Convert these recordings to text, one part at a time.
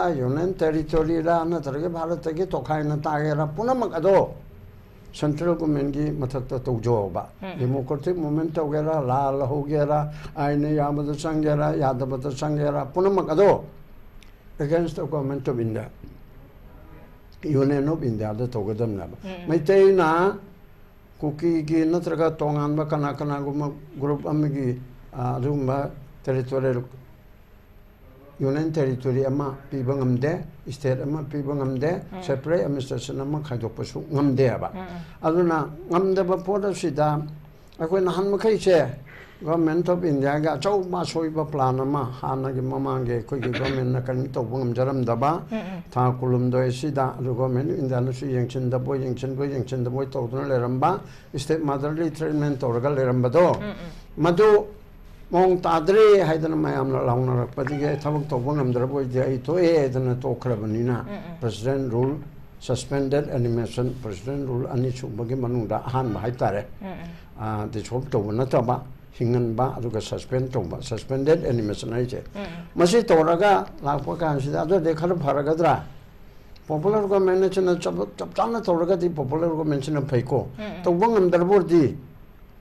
Union territory la na targe Bharat ki tokhai na tagera punamak ado central government ki mathakta tawjo ba democratic movement tawgera lal hogera aine yamada sangera yadabata sangera punamak ado against the government of India Union of India da tawgadam na maitei na kuki ki natraga tongan ba kana guma group amigi aduma territorial Union territory ama pibangamde state ama pibangamde separate administration ama khaidokpasu ngamde ba aduna ngamde ba poda sida akoi nahan makai che government of India ga chau ma soi ba plan ama hana gi mamange koi gi government na kan to bungam jaram da ba tha kulum do sida government India na su yengchin da boy yengchin da boy to dun le ramba state motherly treatment to ga le ramba do madu Mong tadre haidana mayam la launa rakpati thabak to bangam darabo je to edana to khrabanina president rule suspended animation president rule ani chubagi manungda han ba haitare de chob to na ta ba hingan ba aduga suspend to ba suspended animation ai je masi to raga lakpa kan sida ado de khar pharagadra popular government chana chap chana to raga di popular government chana phaiko to bangam darabo di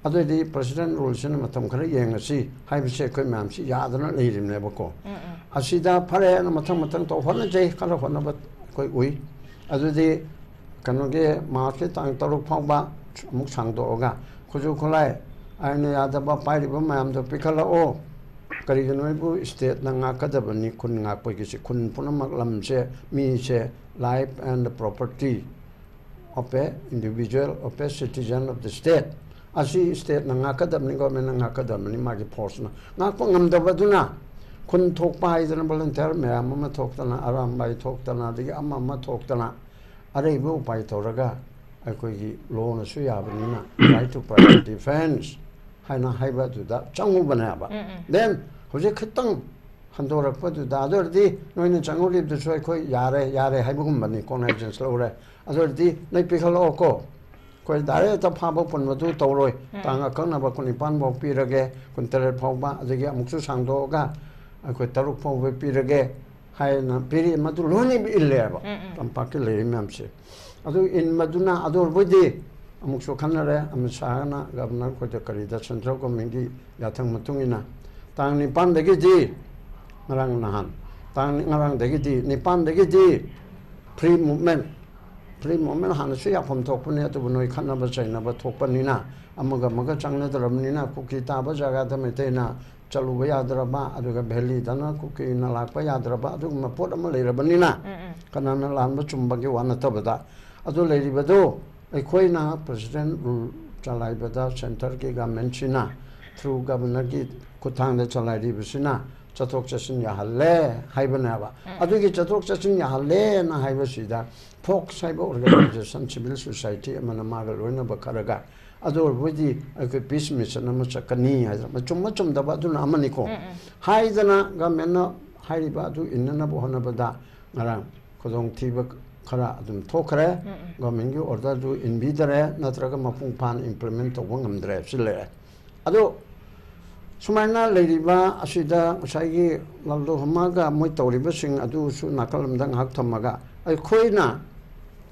Adoi president rules in matam khara yengasi haibse koi mam si yadana leirim ne bako asida phare na matam to hona jai kala hona ba koi ui adoi kanoge market tang taruk phangba muk sangdo ga khuju khulai aine yada ba pairi ba mam do pikala o kari ganoi bu state na nga kadabani kun nga poi ki kun punamak lam se mi se life and property of a individual of a citizen of the state Asi state na ngakadam ni government na ngakadam ni magi force na ngak ngam da baduna kun thok pa idana volunteer me amma thok tana aram bai thok tana digi amma thok tana are bu pai toraga akoi gi law na su ya bani na right to private defense haina haiba du da changu bana ba then hoje khatang handorak pa du da dordi noina changu lib du soi khoi yare haibu gum bani cognizance lo re adordi nai pikhalo ko Koi dare ta phaba pun madu tawroi tanga kana ba kun ipan bo pirage kun tere phawba adagi amuksu sangdo ga koi taruk phawbe pirage hai na piri madu loni bi ille ba tampak le memse adu in maduna adu bodi amuksu khanare amsana governor ko te kari da central committee yathang matungina tang ni pan degi ji ngarang nahan tang ngarang degi ji ni pan degi ji free movement moment hana su ya phom thok pune to bunoi khana ba chaina ba thok panina amaga changna daramnina kuki ta ba jaga da metena chalu ba yadra ba aduga bheli dana kuki na lak pa yadra ba adu ma pot ama leira banina kana na lan ba chumba ge wana ta bada adu leiri ba do ekhoi na president rule chalai ba da center ke government china through governor ki kuthang da chalai ri bisina chatok chasin ya halle haibana ba adu ki chatok chasin ya halle na haibasida Folk cyber organization, civil society, and Magalona Bacaraga. Other Woody, I could peace mission, and much a cani, but too much of the Badu Amanico. Haidana, Gamena, Haibadu, in Nanabohanabada, Naram, Kodong Tiba Kara, Tokare, Gomingu, or that do in Bidare, Natraga Mapung Pan implement of Wangam Dre, Sile. Ado Sumana, Lady Ba, Asida, Sagi, Laldo Hamaga, Moitori, Sing, Adu, Nakalam Dang Haktamaga.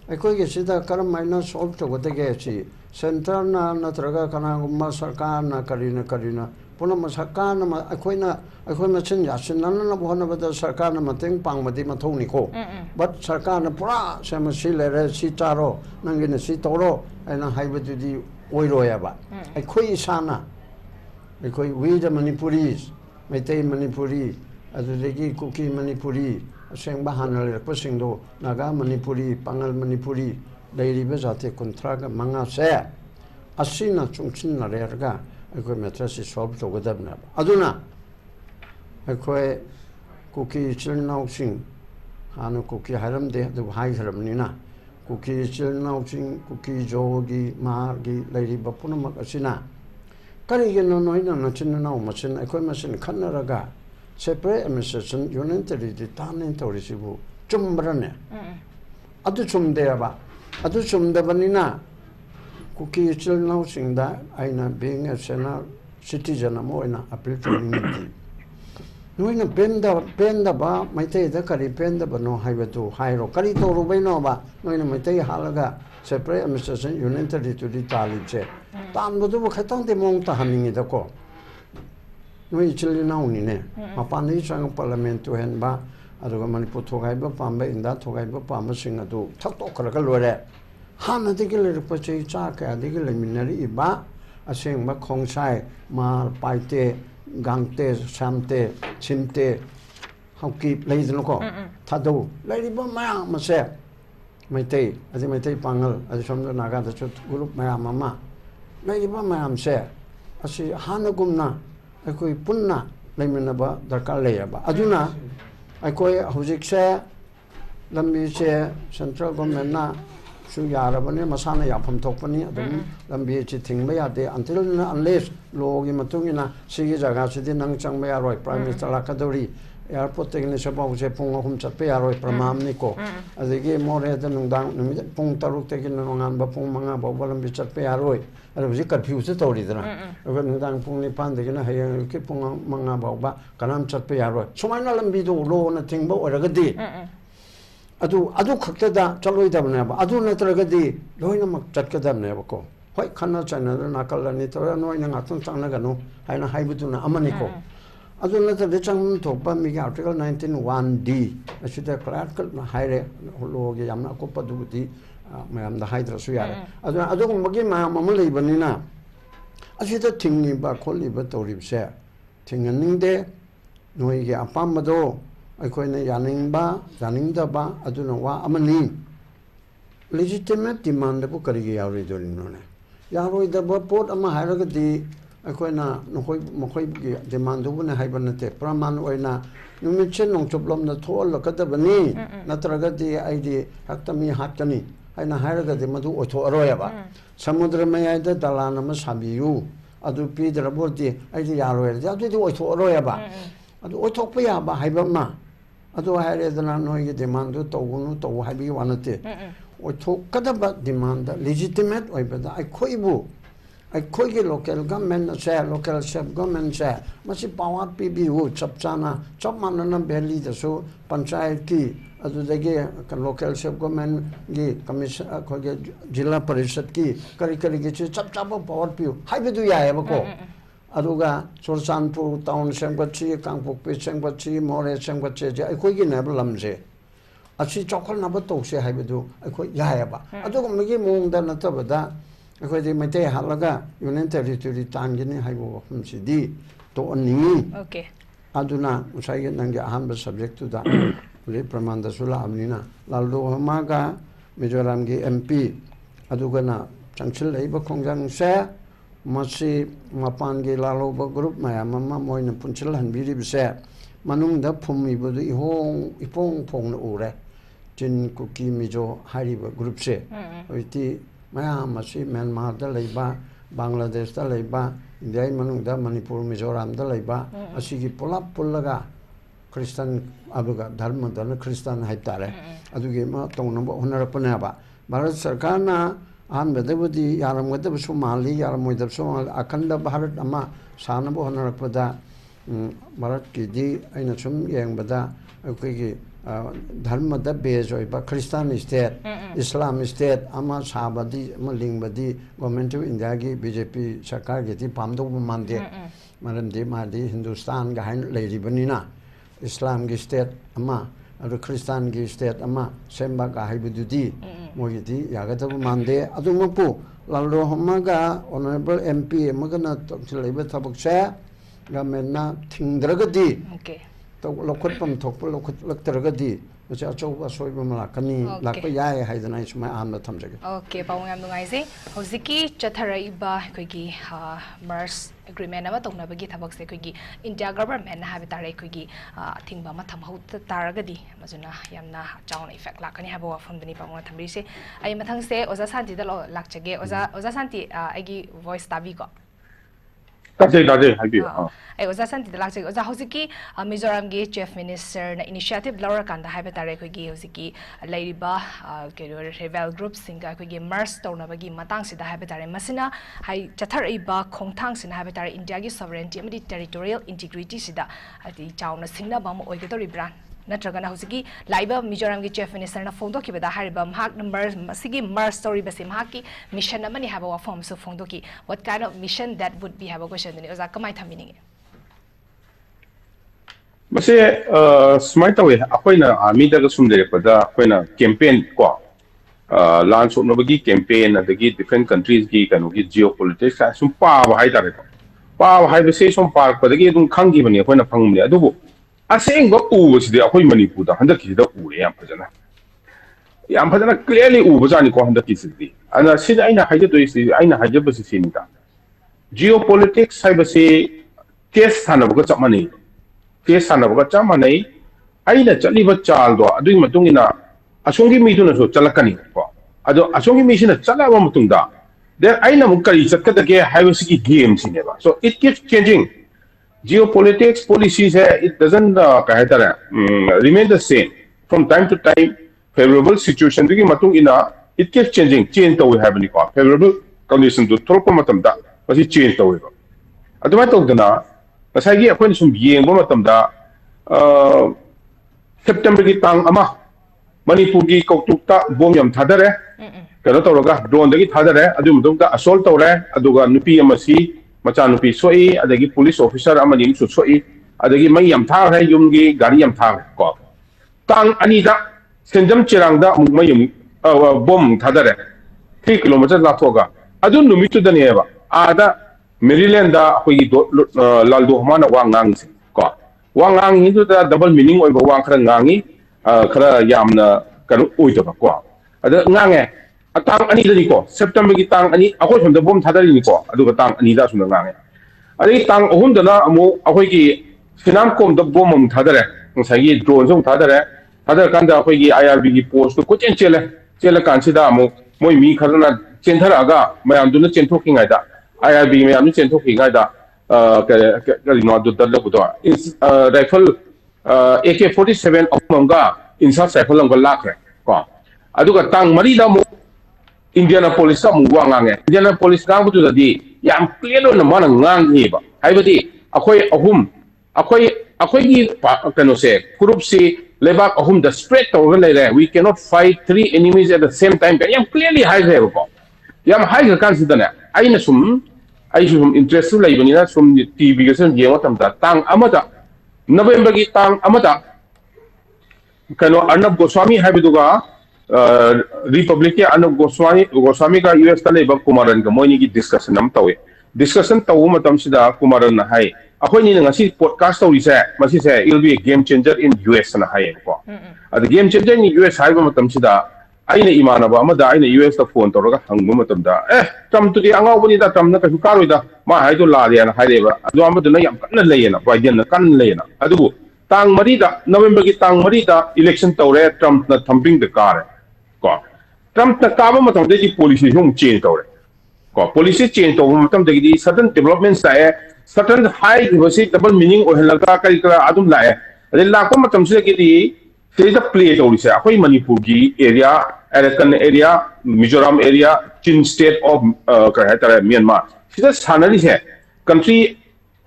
Aikoi sida karam maina solve to gote ge central na natraga kana gumma sarkar na karina puna masaka na aikoi na chen yasin na bohana bada sarkar na mateng pangmadi mathoni ko but sarkar na pura semasi lere si taro nangina si toro aina haibatu di oiro ya ba aikoi sana aikoi we the manipuris metei manipuri adudegi kuki manipuri Seng bahanal pasingdo naga manipuri pangal manipuri dairi bezate kontraga manga se asina chungchin na rerga ekoi metrasi solve to godabna aduna ekoi kuki chilnau sing hanu kuki haram de du hai haramnina kuki chilnau sing kuki jogi margi dairi bapuna mak asina kari geno noina na chinna machin ekoi machin khanaraga separate administration union territory tanin torisibu chumbrane adu chumdeya ba adu chumdabanina kuki chilnau singda aina being a citizen amoina appeal to unity Noina penda ba maite da kari penda ba no haibatu hairo kari to rubai no ba noina maite halaga separate administration union territory talibse tan bodu ba khatang de mong ta haningi da ko noi chili na uni ne mapan ni sang parliament to hen ba aduga manipur thogai ba pamba inda thogai ba pamba sing adu thak to kara ka lore han de ke le pa chei cha ka de ke le minari ba aseng ba khong sai ma paite gangte samte chimte hauki leidno ko thadu leiba ma ma se maite adi maite pangal adi somna naga da chut group ma mama leiba ma am se asi hanagumna akoi punna leimna ba darkar leyaba aduna akoi hojik se lambi se central government na su yarabane masana yapam thokpani adum lambi chi thingba yade until unless logi matungina sigi jaga sidi nang changba yaroi prime minister lakadori airport tekni sabau se pung ahum chatpe yaroi pramam ni ko adigi more da nungdang numi pung taruk tekin nongan ba pung manga ba lambi chatpe yaroi adu curfew se tori dana ag nungdang pung ni pan degina hayang ki pung manga ba kanam chatpe yaroi sumaina lambi do lo na thingba oragadi adu khakta chaloi da bana ba adu natragadi loina mak chatka da ne ba ko hoi khana chana na kalani to noina ngatun changna ganu haina haibutu na amani ko adu natra chang thokpa mi ga article 19(1)(d) asida clear kal na haire logi yamna ko paduti mayam da haidra su yare adu magi ma mamali banina asida thingni ba kholi ba toribse thinganningde noi ge apamado aikoina yaningba yaningdaba aduna wa amani legitimate demand bu karigi yauri dorino ne yaroi da pot ama hairagadi aikoina nokoi mokoi gi demand bu na haibanate praman oina numitchen nongchoblom na thol kadabani natragadi aidi haktami hatkani aina hairagadi madu otho aroyaba samudra mayada dalana ma sabiyu adu pidrabordi aidi yaroi adu di otho aroyaba adu othokpa yaba haibama adu hairezana noi demand to gunu to habi wanate o thokadaba demand legitimate oibada ai khoibu ai khoige local government se local sub government se masi power pbu chapchana chapmanana belly da so panchayat ki adu dege local sub government gi commission khoge jilla parishad ki kari gi chapchapa power pu haibedu yaeba ko aduga Chorchanpur town sengbachi Kangpokpi sengbachi more sengbachi je akhoi gi nab lamje achi chokol na ba tokse haibedu akhoi yayaba aduga magi mongda natabada akhoi de mate halaga union territory tangini haibo humsi di to aningi okay aduna usai nangi ahan subject to da le pramanda sula amnina laldo hamaga Mizoram gi MP aduga na changchil leiba khongjang se masi mapangi laloba group mayam ama moina punchil hanbiri bise manungda phumi bodu ipong phong na ure tin kuki mijo hariba group se oiti mayam masi Myanmar da leiba Bangladesh da leiba India manungda Manipur Mizoram da leiba asigi pulap pullaga Christian abuga dharma da Christian haitare adugi ma tongnamba honarapana ba Bharat Sarkar na an bedabudi yaram gadab somali yaram moidab somal akhanda bharat ama sanabo honarakpada bharat ki di aina sum yengbada akoigi dharma da bezoi ba Christian state Islam state ama sabadi ama lingbadi government of India gi BJP sarkar gi ti pamdo mande marandi madi Hindustan ga hain leiribanina Islam gi state ama adu Christian gi state ama semba ga haibududi moyidi yagatabu mande adumapu lalro hamaga honorable MP magana tokchilaiba thabakse gamenna thingdragadi okay to lokhotpam thokpa lokhot laktaragadi acha achauba soiba malakani lakpa yae haidana isma amna thamjage okay pawang yam nungai se hoziki chatharaiba khoigi mars agreement ama tongnabagi thabak se khoigi India government na habi tare khoigi thingba ma thamhau taragadi majuna yamna chaun effect lakani haba wafam dani pawang thamri se ai mathang se oza santi da lakchage oza santi agi voice tabi ko ताजे Hibi ai oza san tidalak che oza hosiki Mizoram gi chief minister na initiative laura kanda haiba tare khoi gi hosiki lairiba ke rebel group singa khoi gi mars tawna bagi matang sida haiba tare masina hai chathar iba khongthang sina haiba tare India gi sovereignty amadi territorial integrity sida ati chawna singna bam oigatori brand natragana hosiki laiba Mizoram gi chief minister na phone doki bada hariba mahak number masigi mars story basim haki mission amani haba wa form so phone doki what kind of mission that would be haba question ni oza kamai thamini मसे smile तवे अखोइना army दग सुम लेरपदा अखोइना campaign को लान सोनबगी campaign अदगी different countries की कनोगी geopolitics का सुम पाव high तारे पाव high बसे सुम park पदगी दुम खंगी बनी अखोइना फंगमले अदुबो असेंग उबसिदे अखोइ मणिपुर दा हंदकिदा उरे याम फजना क्लियरली उबजानी को हंदकिसिदि अना सिदा आइना हाइजदोइसि आइना हाइजबसि सिनिदा जियोपॉलिटिक्स हाइबसे केस थानबगो चमनी केस सानबगा चामानै आइना चलिबा चालदो अदुई मतुंगिना असोंगी मीदुनसो चलकनी को अदो असोंगी मीसिना चलाबा मतुंदा देन आइना मुकरी चटकदगे हाइबसिकी गेम सिनेबा so it keeps changing geopolitics policies है इट डजंट कहतरा remain the same from time to time favourable situation दुगी मतुंगिना इट कीप्स चेंजिंग चेंज तोवे हाइबनी को फेवरेबल कंडीशन दु थोरको मतमदा मसी चेंज तोवेबा अदुमा तोदना Masagi ako ni sumbiyeng mo matamda September ki tang ama Manipur ki kautukta bom yam thadare kano tawraga drone dagi thadare adu mudumta assault tawre aduga nupi amasi macha nupi soi adagi police officer amani su soi adagi mai yam tha hai yumgi gari yam tha ko tang ani da senjam chirangda mugmai yum bom thadare 3 km la thoga adu numitu dani eba ada Maryland da koi laldo hamana wangang se ko wangang hindu da double meaning oi wang khara ngangi khara yamna kanu oi da ko ada ngange atang ani da ni ko September ki tang ani akoi somda bom thadari ni ko adu tang ani da sunda ngange ari tang ohum da na amu akoi ki sinam kom da bom mum thadare ngai gi drone song thadare kan da akoi ki IRB ki post ko chen chele kan sida amu moi mi khara na chen thara aga mayam du na chen thoki ngai da IRB में हमने चेंटो की guide करीनो दुद्धर लोग तो rifle AK-47 अफमंगा इंसान rifle अंगल lakh रहे को अदुगा तांग मरी दा मु इंडियन पुलिस का मुवा ngang इंडियन पुलिस का बुतु ददी याम क्लियर न मन ngang ही बा हाइबदी अखोई की कनो से ग्रुप से लेबाक अहुम द स्प्रेड तो ले रहे we cannot fight 3 enemies at the same time yam clearly high है को याम हाई का कंसीडर आइना सुम इंटरेस्ट लाइबनिना सुम टीवी के सन येवा तमता तांग अमदा नवंबर की तांग अमदा कनो अर्नब गोस्वामी हाइबदुगा रिपब्लिक के अर्नब गोस्वामी का यूएस ता लेबा कुमारन का मोइनी की डिस्कशन नम तवे डिस्कशन तव मतम सिदा कुमारन ना हाय अखोइनी ngasi podcast तौरिसे मसी से it will be a game changer in US ना हाय को अद गेम चेंजर इन US हाइबा मतम सिदा आइने इमानबा अमदा आइने US ता फोन तौरगा हंगबो मतमदा ट्रम तुदी अंगावबनी दा ट्रम ना कछु कारोइदा मा हाइदो लादेना हाइरेबा अदो अमदुना याम कन्न लेयना बाइडेन ना कन्न लेयना अदुबु तांग मरीदा नवंबर की तांग मरीदा इलेक्शन तौरे ट्रम्प ना थंपिंग द कार को ट्रम्प ना काबा मतमदे जी पॉलिसी हम चेंज तौरे को पॉलिसी चेंज तौबा मतमदे दी सडन डेवलपमेंट्स आए सडन हाई बसी डबल मीनिंग ओहलगा करी करा अदुम लाए अदे लाको मतमसे की दी सेज प्ले तौरिसे अखोई मणिपुर की area Arakan area Mizoram area Chin State of कहता म्यांमार सिदा सानरी से कंट्री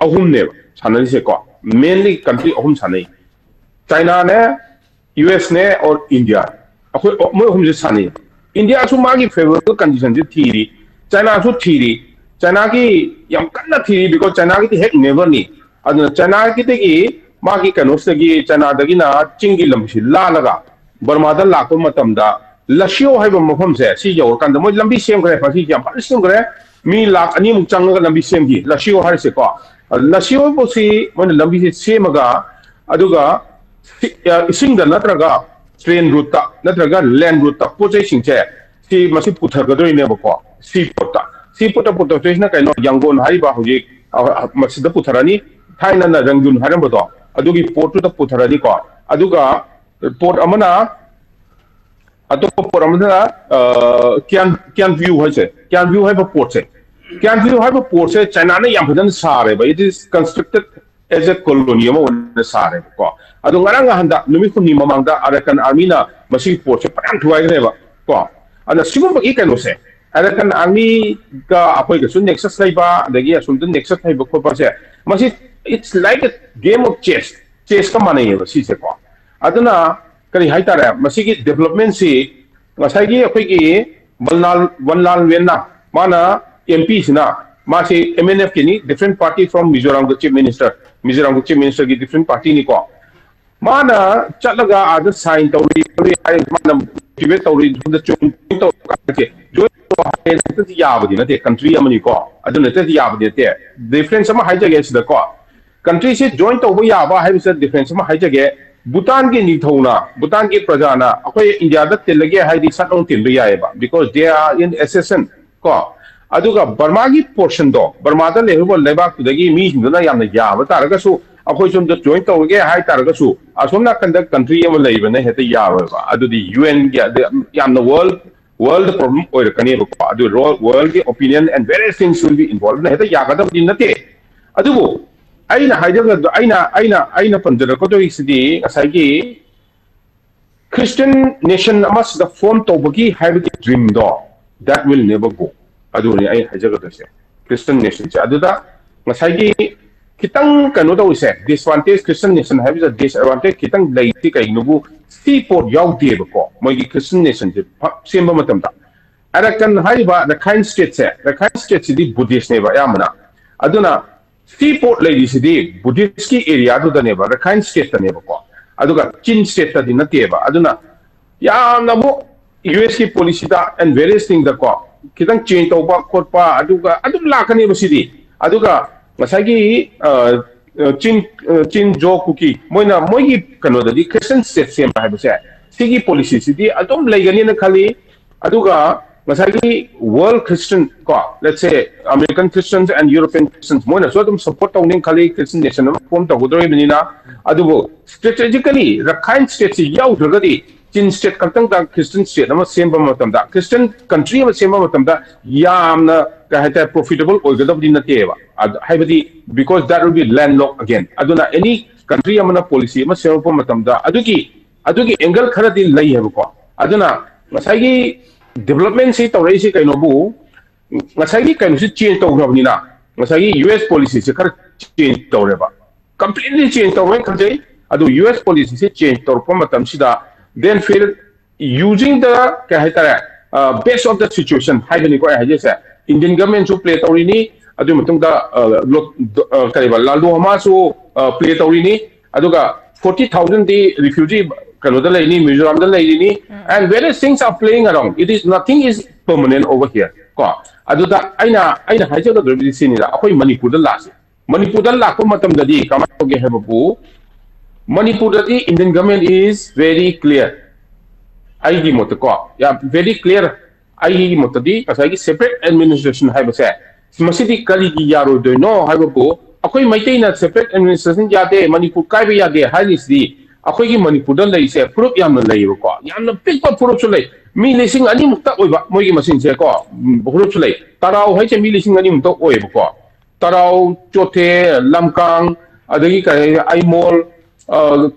अहुम ने सानरी से को मेनली कंट्री अहुम सानै चाइना ने यूएस ने और इंडिया अखोई मोय अहुम से सानै इंडिया सु मागी फेवरेबल कंडीशन से थीरी चाइना सु थीरी चाइना की यम कन्ना थीरी बिकॉज़ चाइना की हेक नेवर नी अदना चाइना की तेगी मागी कनोसगी चाइना दगिना चिंगी लंबी लालगा बर्मादा लाको मतमदा लशियो हाइबा मफम से सी यो कांदा मोय लंबी सेम करे फसी याम फल सेम करे मी लाख अनि मुक चंगगा लंबी सेम की लशियो हार से को लशियो बोसी मन लंबी से सेमगा अदुगा इसिंग द नत्रगा ट्रेन रूट ता नत्रगा लैंड रूट ता पोचे सिंचे सी मसी पुथगदोय ने बको सी पोटा पोटेशन कइनो यांगोन हाइबा होजि मसिदा पुथरानी थाइना ना रंगुन हारमबदो अदुगी पोर्ट ता पुथरानी को अदुगा पोर्ट अमना अतो पोर्ट अमना क्यान व्यू है से क्यान व्यू है पोर्ट से Kyanview have a port say China ne yampan sare, but it is constructed as a colony on the sare. Adungaranga handa, Numikuni Mamanga, Arakan Armina, Masi port, Pan to I never. And the Simon Ekan say, Arakan Army ga application nexus labor, the gear from the nexus type of purpose. It's like a game of chess. Chess ka money, she said. Aduna, Kari Haitara, Masiki development see, Masagi, a quick one lal Vienna, Mana, MPs na, Masi, MNF Kini, different party from Mizoram, the chief minister, Mizoram, the chief minister, different party Niko. Mana, Chalaga, other sign, Tori, Tibet, the Joint country, Amaniko, I don't know, Yabdi there. Different some hijack against the core. Country said joint over Yaba, have said different some hijack. Bhutan ki Nithona, Bhutan ki Prajana, Akoy India that Telege had the Saton Timbiaba because they are in SSN. Aduga Burmagi portion do, Burmata level leba to the game meeting the Nayam Yava Taragasu, Akoy the joint over High Taragasu, Asona conduct country of Laban, they had the Yava, Adu the UN, the world problem or the Caneva, the world opinion and various things will be involved in the Yagada in the day. Adubo. Aina Pandarakoto is the Asagi Christian nation must the form Tobaki have a dream door that will never go. Aduni, I Hajagatose. Christian nation. Aduda, Masagi Kitang Kanoda said, disadvantage Christian nation has a disadvantage Kitang Laitika Inubu, seaport Yaw Debako, Mogi Christian nation, same Matamta. Arakan Haiba, the kind states, the kind states the Buddhist neighbor Yamana. Aduna. Seaport ladies today, Buddhist area to the neighbor, the kind state the neighbor. Aduga, Chin state the Nateva, Aduna, Nabo, USK policy and various things the call. Kitang chain over Korpa, Aduga, Adulaka neighbor city, Aduga, Masagi, Chin Joe cookie, Moina, Mogi Kanoda, the Christian state same I have said. Sigi policy city, Adum Laganina Kali, Aduga. Masagi world Christian, let's say American Christians and European Christians, Mona, so them support owning Kali Christian nation, form the Gudra Benina, Adubo. Strategically, the kind states Yaw Dragadi, Chin state Katanga Christian state, I'm a same Matamda, Christian country of the same Matamda, Yamna, Kahata profitable or Gadabdina Teva, because that will be landlocked again. Aduna, any country amana policy, must serve for Matamda, Aduki, Engel Karadi Layavako, Aduna, Masagi. Development say to raise kind of boo, Masagi can change to Ravnina, Masagi US policy change to Reva. Completely change to one country, Adu US policy change to Pomatam Sida, then feel using the Kahitara base of the situation, Haganiko, I just said, Indian government to play Taurini, Adumatunga Lalo Hamasu play Taurini, Aduga 40,000 refugee. Canada lady, Mizoram the lady, and various things are playing around. It is nothing is permanent over here. Aduda, Aina Haja the Sinida, Akoy Manipur the last. Manipur the Lakomatam the D, come out to have a boo. Manipur the Indian government is very clear. ID Motoko, yeah, very clear. ID Motadi, as I separate administration have a say. Smasiti Kaligi Yaro do no have a boo. Akoy maintain a separate administration Yade, Manipur Kaiba Yade, Highlis D. Akoy Manipur lay say proof yam lay ko yam pick up proof lay mi lising ani mukta oiba mogi machine se ko proof lay tarau hai che mi lising ani mukta oiba ko tarau chothe lamkang adagi ka aimol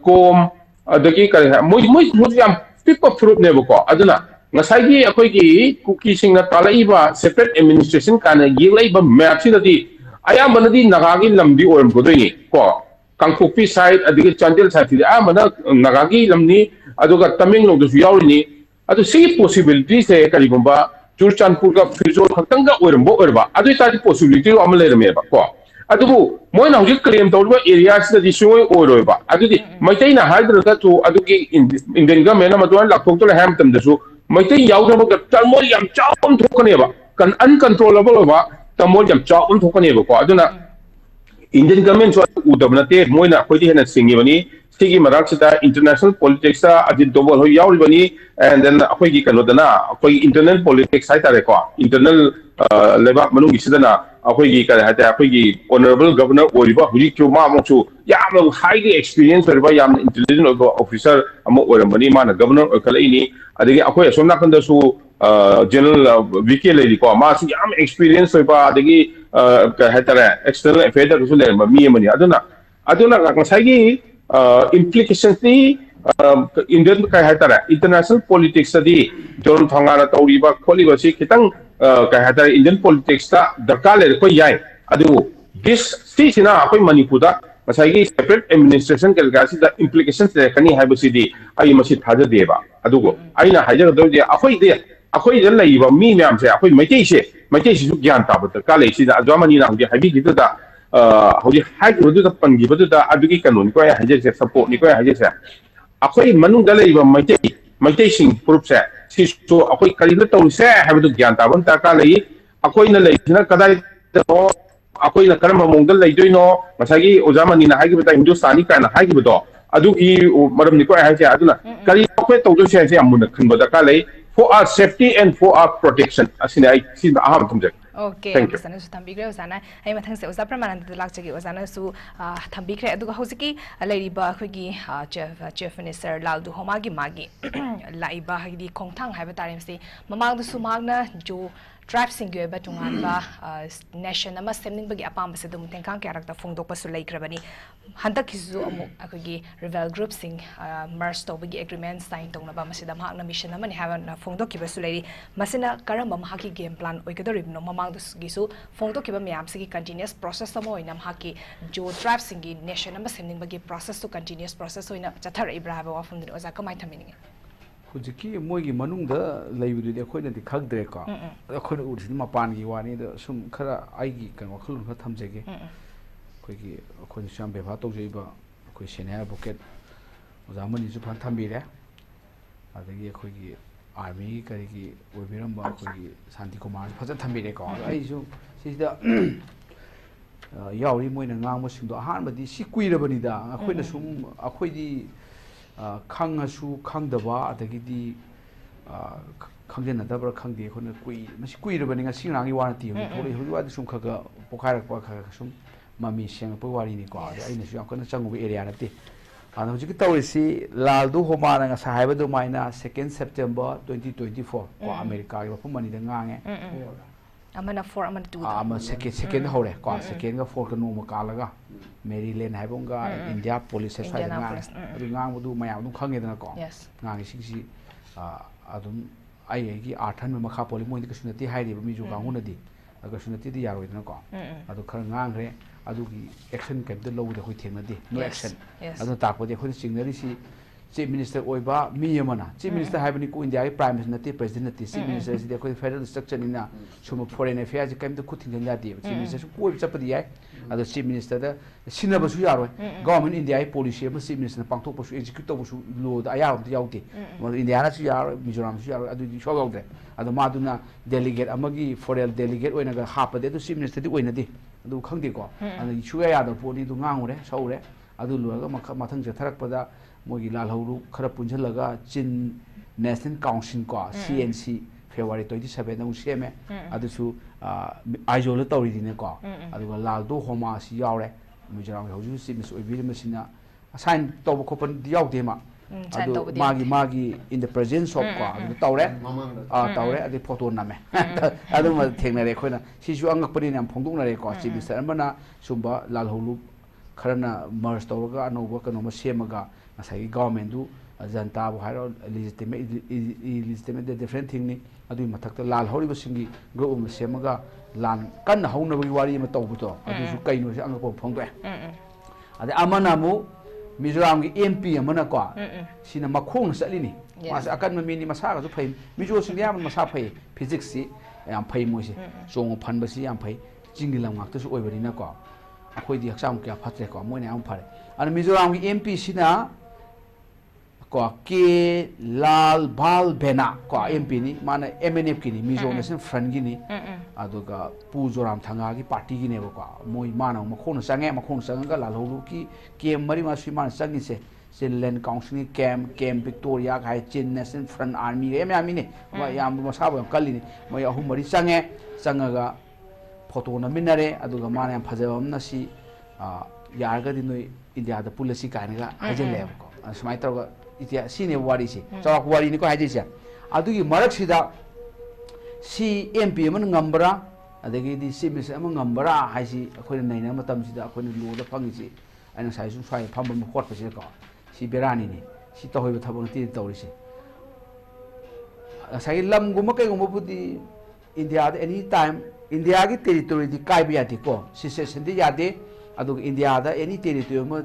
kom adagi ka moi yam pick up proof ne ko aduna ngasai gi akoy gi cookie sing na talaiba separate administration kana yelai ba map si dati ayam banadi nagagi lamdi oim ko doi ko Kangkupi side, adik Chandel side, mana Nagagi lamni, aduga Taming lo dus yauni, adu see possibilities se kalibumba, Churchanpur ka future Katanga urbo urba, adu tadi possibility amale meba ko. Adu mo na hujik claim tawba areas na dishoy oroba. Adu di maitai na hydra ka to adugi Indian government na matuan lakpok to Hampton desu, maitai yaw na mag talmol yam chawon thokaneba, kan uncontrollable ba, talmol yam chawon thokaneba ko. Adu na Indian government so udabnate moina khodi hena singibani sigi maraksida international politics ajit dobol ho yawribani and then akhoi gi kanodana akhoi internal politics hai tare ko internal lebak manung gisidana akhoi gi kare hata akhoi gi honorable governor oriba huji kyoma amchu yam highly experienced oriba yam intelligent officer amo orambani mana governor kalaini adigi akhoi asomna kanda su general wiki lady ko ma su yam experience oriba adigi external affairs da su le mi mani aduna ngasai implications ni Indian kai hatara international politics di John Thangana tauriba kholiba si kitang kai hatara Indian politics ta darkar le ko yai adu this sina akoi Manipur da ngasai separate administration ke ga si da implications le kani haiba si di ai masi thaja deba adugo aina haja do de akoi da laiba mi myam se akoi maitei se su gyan ta ba ka le si da adwamani na hudi habi gi da hodi high rodu da pangi badu da adugi kanon ko ya haje se support ni ko ya haje se akoi manung da leiba maitei sing group se si so akoi kali da taw se habadu gyan ta ban ta ka lei akoi na lei na kadai da akoi na karma mong da lei doino masagi ojamani na hagi bata hindustani ka na hagi bado adugi maram ni ko ya haje aduna kali akoi taw do se amuna khan bada ka lei for our safety and for our protection asina ai si da aham tumje Okay, Osana su thambikre Osana ai mathang se Osa Premananda lakchagi Osana su thambikre aduga hosiki laiba khogi chief minister Laldu Homagi magi laiba hidi khongthang haiba tarim se mamang du sumagna jo tribe singue ba tunganba nation ama semning bagi apam se dum tengkang character phongdok pasu laikrabani hantak kisu amu akogi rebel group sing merge to bagi agreement sign tongna ba masida mahakna mission amani hawan phongdok ki basu lai masina karamba mahaki game plan oikadorib no mamang gisu phongdok ki ba myam se ki continuous process amo ina mahaki jo tribe singi nation ama semning bagi process to continuous process oina chathar ibrahim wa phongdin oza kamai thamini Hujiki moigi manungda laibudu de khoi na di khagdre ka khoi na ursi mapan gi wani da sum khara aigi kan wakhlun kha thamjege khoi gi khoi sam beva to jeiba khoi senior advocate ozamani su phan thambire adagi khoi gi army kari gi obiram ba khoi gi SANTIKUMAR phaja thambire ka ai su sida yauri moina ngang mo singdo ahan badi si kuirabani da khoi na sum khoi di Kangasu Kangdaba, the Gidi Kanganadabra Kangi, Kui Rabaning, a Sinangi warranty, who had some Kaga, Pokara Sum, Mami Shang Puarini, I know I'm going to area. And you can see Laldu Homar and Sahaba Domina, 2nd September 2024, America, money the Gang. Amana for Amana 2. I'm a second hole, second for Kanuma Kalaga. Maryland Habonga, India police has had a would do my own Kangan. Yes. Now, she Adum I Artan Macapoli, Monicati, Heidi, Mizu Gangunadi, a Gasunati, the Yaro in a car. Adu Karangre, Adugi, action kept the low the Hutinadi, no action. I don't talk with the Hutin Chief Minister Oiba, Miyamana, Chief Minister Habaniku India, Prime Minister, President, Chief Minister, the federal structure in some foreign affairs came to Kutin and Ladi, Chief Minister, who is up at the eye, and the Chief Minister, the Sinabasuyaro, government India policy, Chief Minister Pantopo, executable load, Ayam, the Yauti, Indiana, Mizoram, Adu show out there, and the Maduna delegate, Amagi, foreign delegate, when I got half a day to Chief Minister, the winner, do Kangiko, and the Chuya, the Podi, do Nangre, Sore, Adu Matang Tarakpada. Mogi Lalhuru, Karapunjalaga, Chin National Council, CNC, February 27, Sheme, Adusu, Isolate already, Adu Laldo Homa, Siare, Mizoram, who see Miss Messina, assigned Tobocopan Diaudema, Magi in the presence of Taure, Taure, the Potoname. I don't want to take the record. She's young putting and Ponguna record, Mr. Amana, Sumba, Lalhulu, Karana, Mars Toga, no work on Shemaga. As government do Zanta Hiro legitimate different thing. I do Matak Lal Horibasingi, go on the Semaga, Lan Kan Hona Wari Matobuto, I do Kain was Uncle Pongue. At the Amanamu, Mizoram MP and Monaco, Sina Macron Salini, as I can't mean Masara to pay, Mizo Siniam Masape, physics and pay Mosi, so Panbasi and pay, Jingilam actors over in a car. I quit the exam, Patrick or Mona Empire. And Mizoram MP Sina. ko ke lal bal bena ko MP ni mana MNF ki ni Mizo National Front gi ni aduga Mizoram thanga gi party gi ne ko moi mana ma khon sange ga lal holu ki kem mari ma swi man sangi se land council camp Victoria kai Chin National Front Army em ya mi ni ma yam ma sa ba kalli ni ma ahum mari sange sangaga photo na minare aduga mana yam phajabam na si yarga di noi India da policy kainaga hajele ko smai tar itia sine wari si chawak wari ni ko haje sia adugi marak sida si MP man ngambra adagi di CBS am ngambra haisi akhoi naina matam sida akhoi lo da phangi si aina sai su sai pham bam khot pa si ko si berani ni si to hoi thabang ti tawri si sai lam gum kai gum pudi India any time India gi territory di kai bi ati ko secession di yade adugi India da any territory ma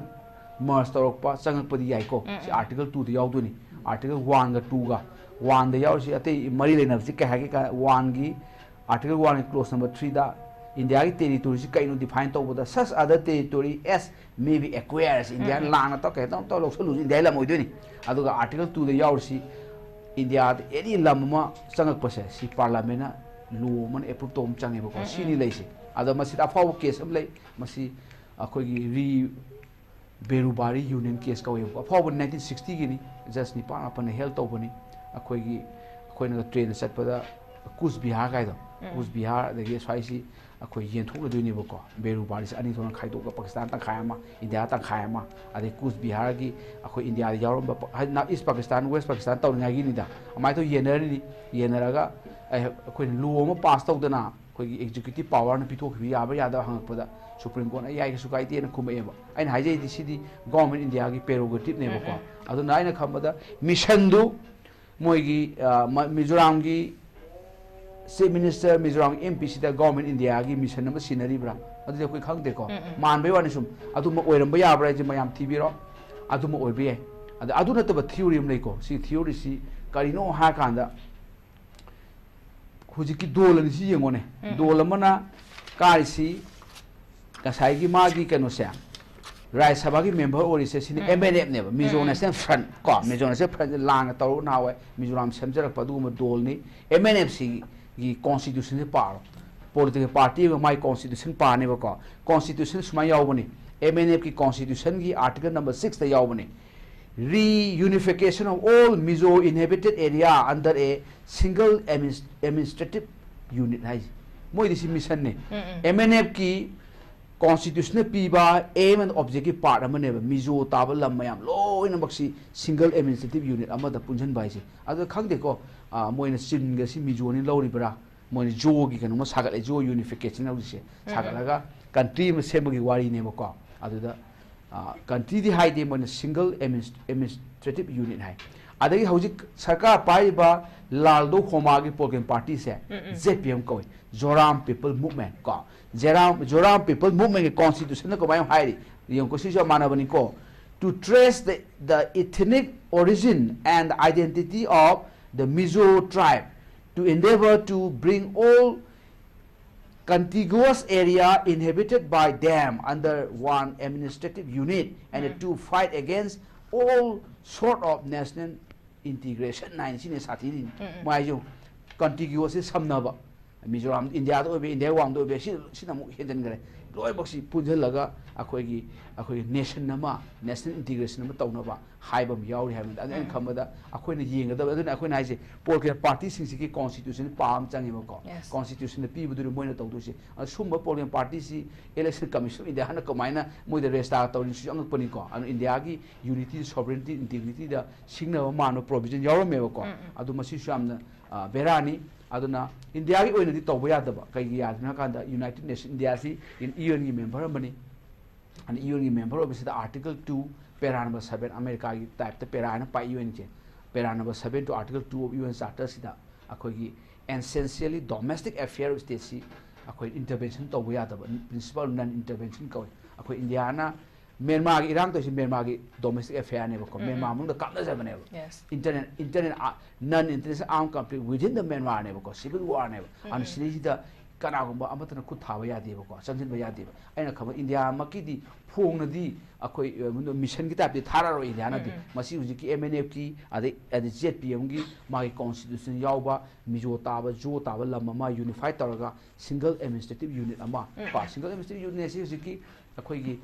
Mars Torokpa Sangapadi Yaiko, Article 2 the Yauduni, Article 1 the 2 ga, 1 the Yausi at Marina Zika 1 gi, Article 1 clause number 3 da, India territory Kaino defined over the such other territory as may be acquires India Lana Toka, don't talk solution in Dela Moduni. Aduga Article 2 the Yausi, India any Lamma Sangapasa, si Parliamena, Luman Eputom Changibo, Sini Lacy, other Masita Power case of late, Masi Akogi Berubari Union case ka webo apaw 1960 gini just ni pa apane health obani akhoi gi akhoi na train set pada Kus Bihar kai do Kus Bihar de ge swaisi akhoi yen thok du ni boko Berubari ani thon khai do ka Pakistan ta khai ma India ta khai ma ade Kus Bihar gi akhoi India de yarom na East Pakistan West Pakistan taw nga gi ni da amai to yener ga akhoi lu ma pass taw dana akhoi gi executive power na pithok bi aba ya da hang pada Supreme Court ay ay sukai ti na kumeba ay na hajay di sidi government India gi prerogative ne bako adu na ina khamada mission du moi gi Mizoram gi Chief Minister Mizoram MP sida government India gi mission na scenery bra adu de koi khang de ko man bai wani sum adu ma oiram ba ya bra ji mayam tv ro adu ma oibe adu na ta theory am nei ko si theory si karino ha kanda hujiki dol ni si yengone dol mana kai si kasai gi magi kano sia rai sabha gi member ori se sini MNF ne Mizo National Front ko Mizo National Front lang taw na we Mizoram semjarak padu ma dol ni MNF si gi constitution par political party ga mai constitution pa ne ko constitution sma yaw bani MNF ki constitution gi article number 6 ta yaw bani reunification of all Mizo inhabited area under a single administrative unit hai moi disi mission ne MNF ki Constitutional Piba aim and objective part amane Mizo tabal mayam lo in a single administrative unit amada punjan baisi other khangde ko moina sin ga si Mizo ni lori bra moina jo gi kanuma sagal jo unification of se sagalaga country ma semagi wari ne ko aduda country di haide moina single administrative unit hai adagi hojik sarkar pai ba laldo khoma gi program party se ZPM ko Zoram People Movement ko Zoram People Movement constitution ko bayam hairi yung ko sisyo manabani ko to trace the ethnic origin and identity of the Mizo tribe to endeavor to bring all contiguous area inhabited by them under one administrative unit and to fight against all sort of national integration 19 satiri mai contiguous is samnaba Mizoram India do be India wam do be sinamu hidden gare loi boxi punjalaga akoi nation nama national integration nama tawnaba haibam yauri haibam adan khamada akoi na yenga da adan akoi na haise political party sing si constitution pam changi ko constitution na pi budu moina tawdu si sumba political party si election commission India hana kamaina moi the resta tawin si ang pani ko an India gi unity sovereignty integrity da singna mano provision yaurame ko adu masi samna berani aduna India gi oina di tawba yadaba kai gi yadna kanda United Nations India si in UN gi member amani and UN gi member of the article 2 para number 7 America gi type the para na pa UN che para number 7 to article 2 of UN charter sida akoi gi essentially domestic affair of state si akoi intervention tawba yadaba principle non intervention ko akoi India na Myanmar gi irang to si Myanmar gi domestic affair ne ko Myanmar mung da kapna ja bane internet non international armed conflict within the Myanmar ne ko civil war ne and sini da कनागुम्बा अमतन खुद थाबा यादेबको चंजिनबा यादेबा अइना खबर India मकीदी फोंगनदी अखोई mission की type थारारो India नदी मसी हुजी की MNF की अदे ZPM की मागी कॉन्स्टिट्यूशन यावबा मिजो ताबा लम अमा यूनिफाइड तौरगा सिंगल एडमिनिस्ट्रेटिव यूनिट अमा सिंगल एडमिनिस्ट्रेटिव यूनिट से हुजी की अखोई की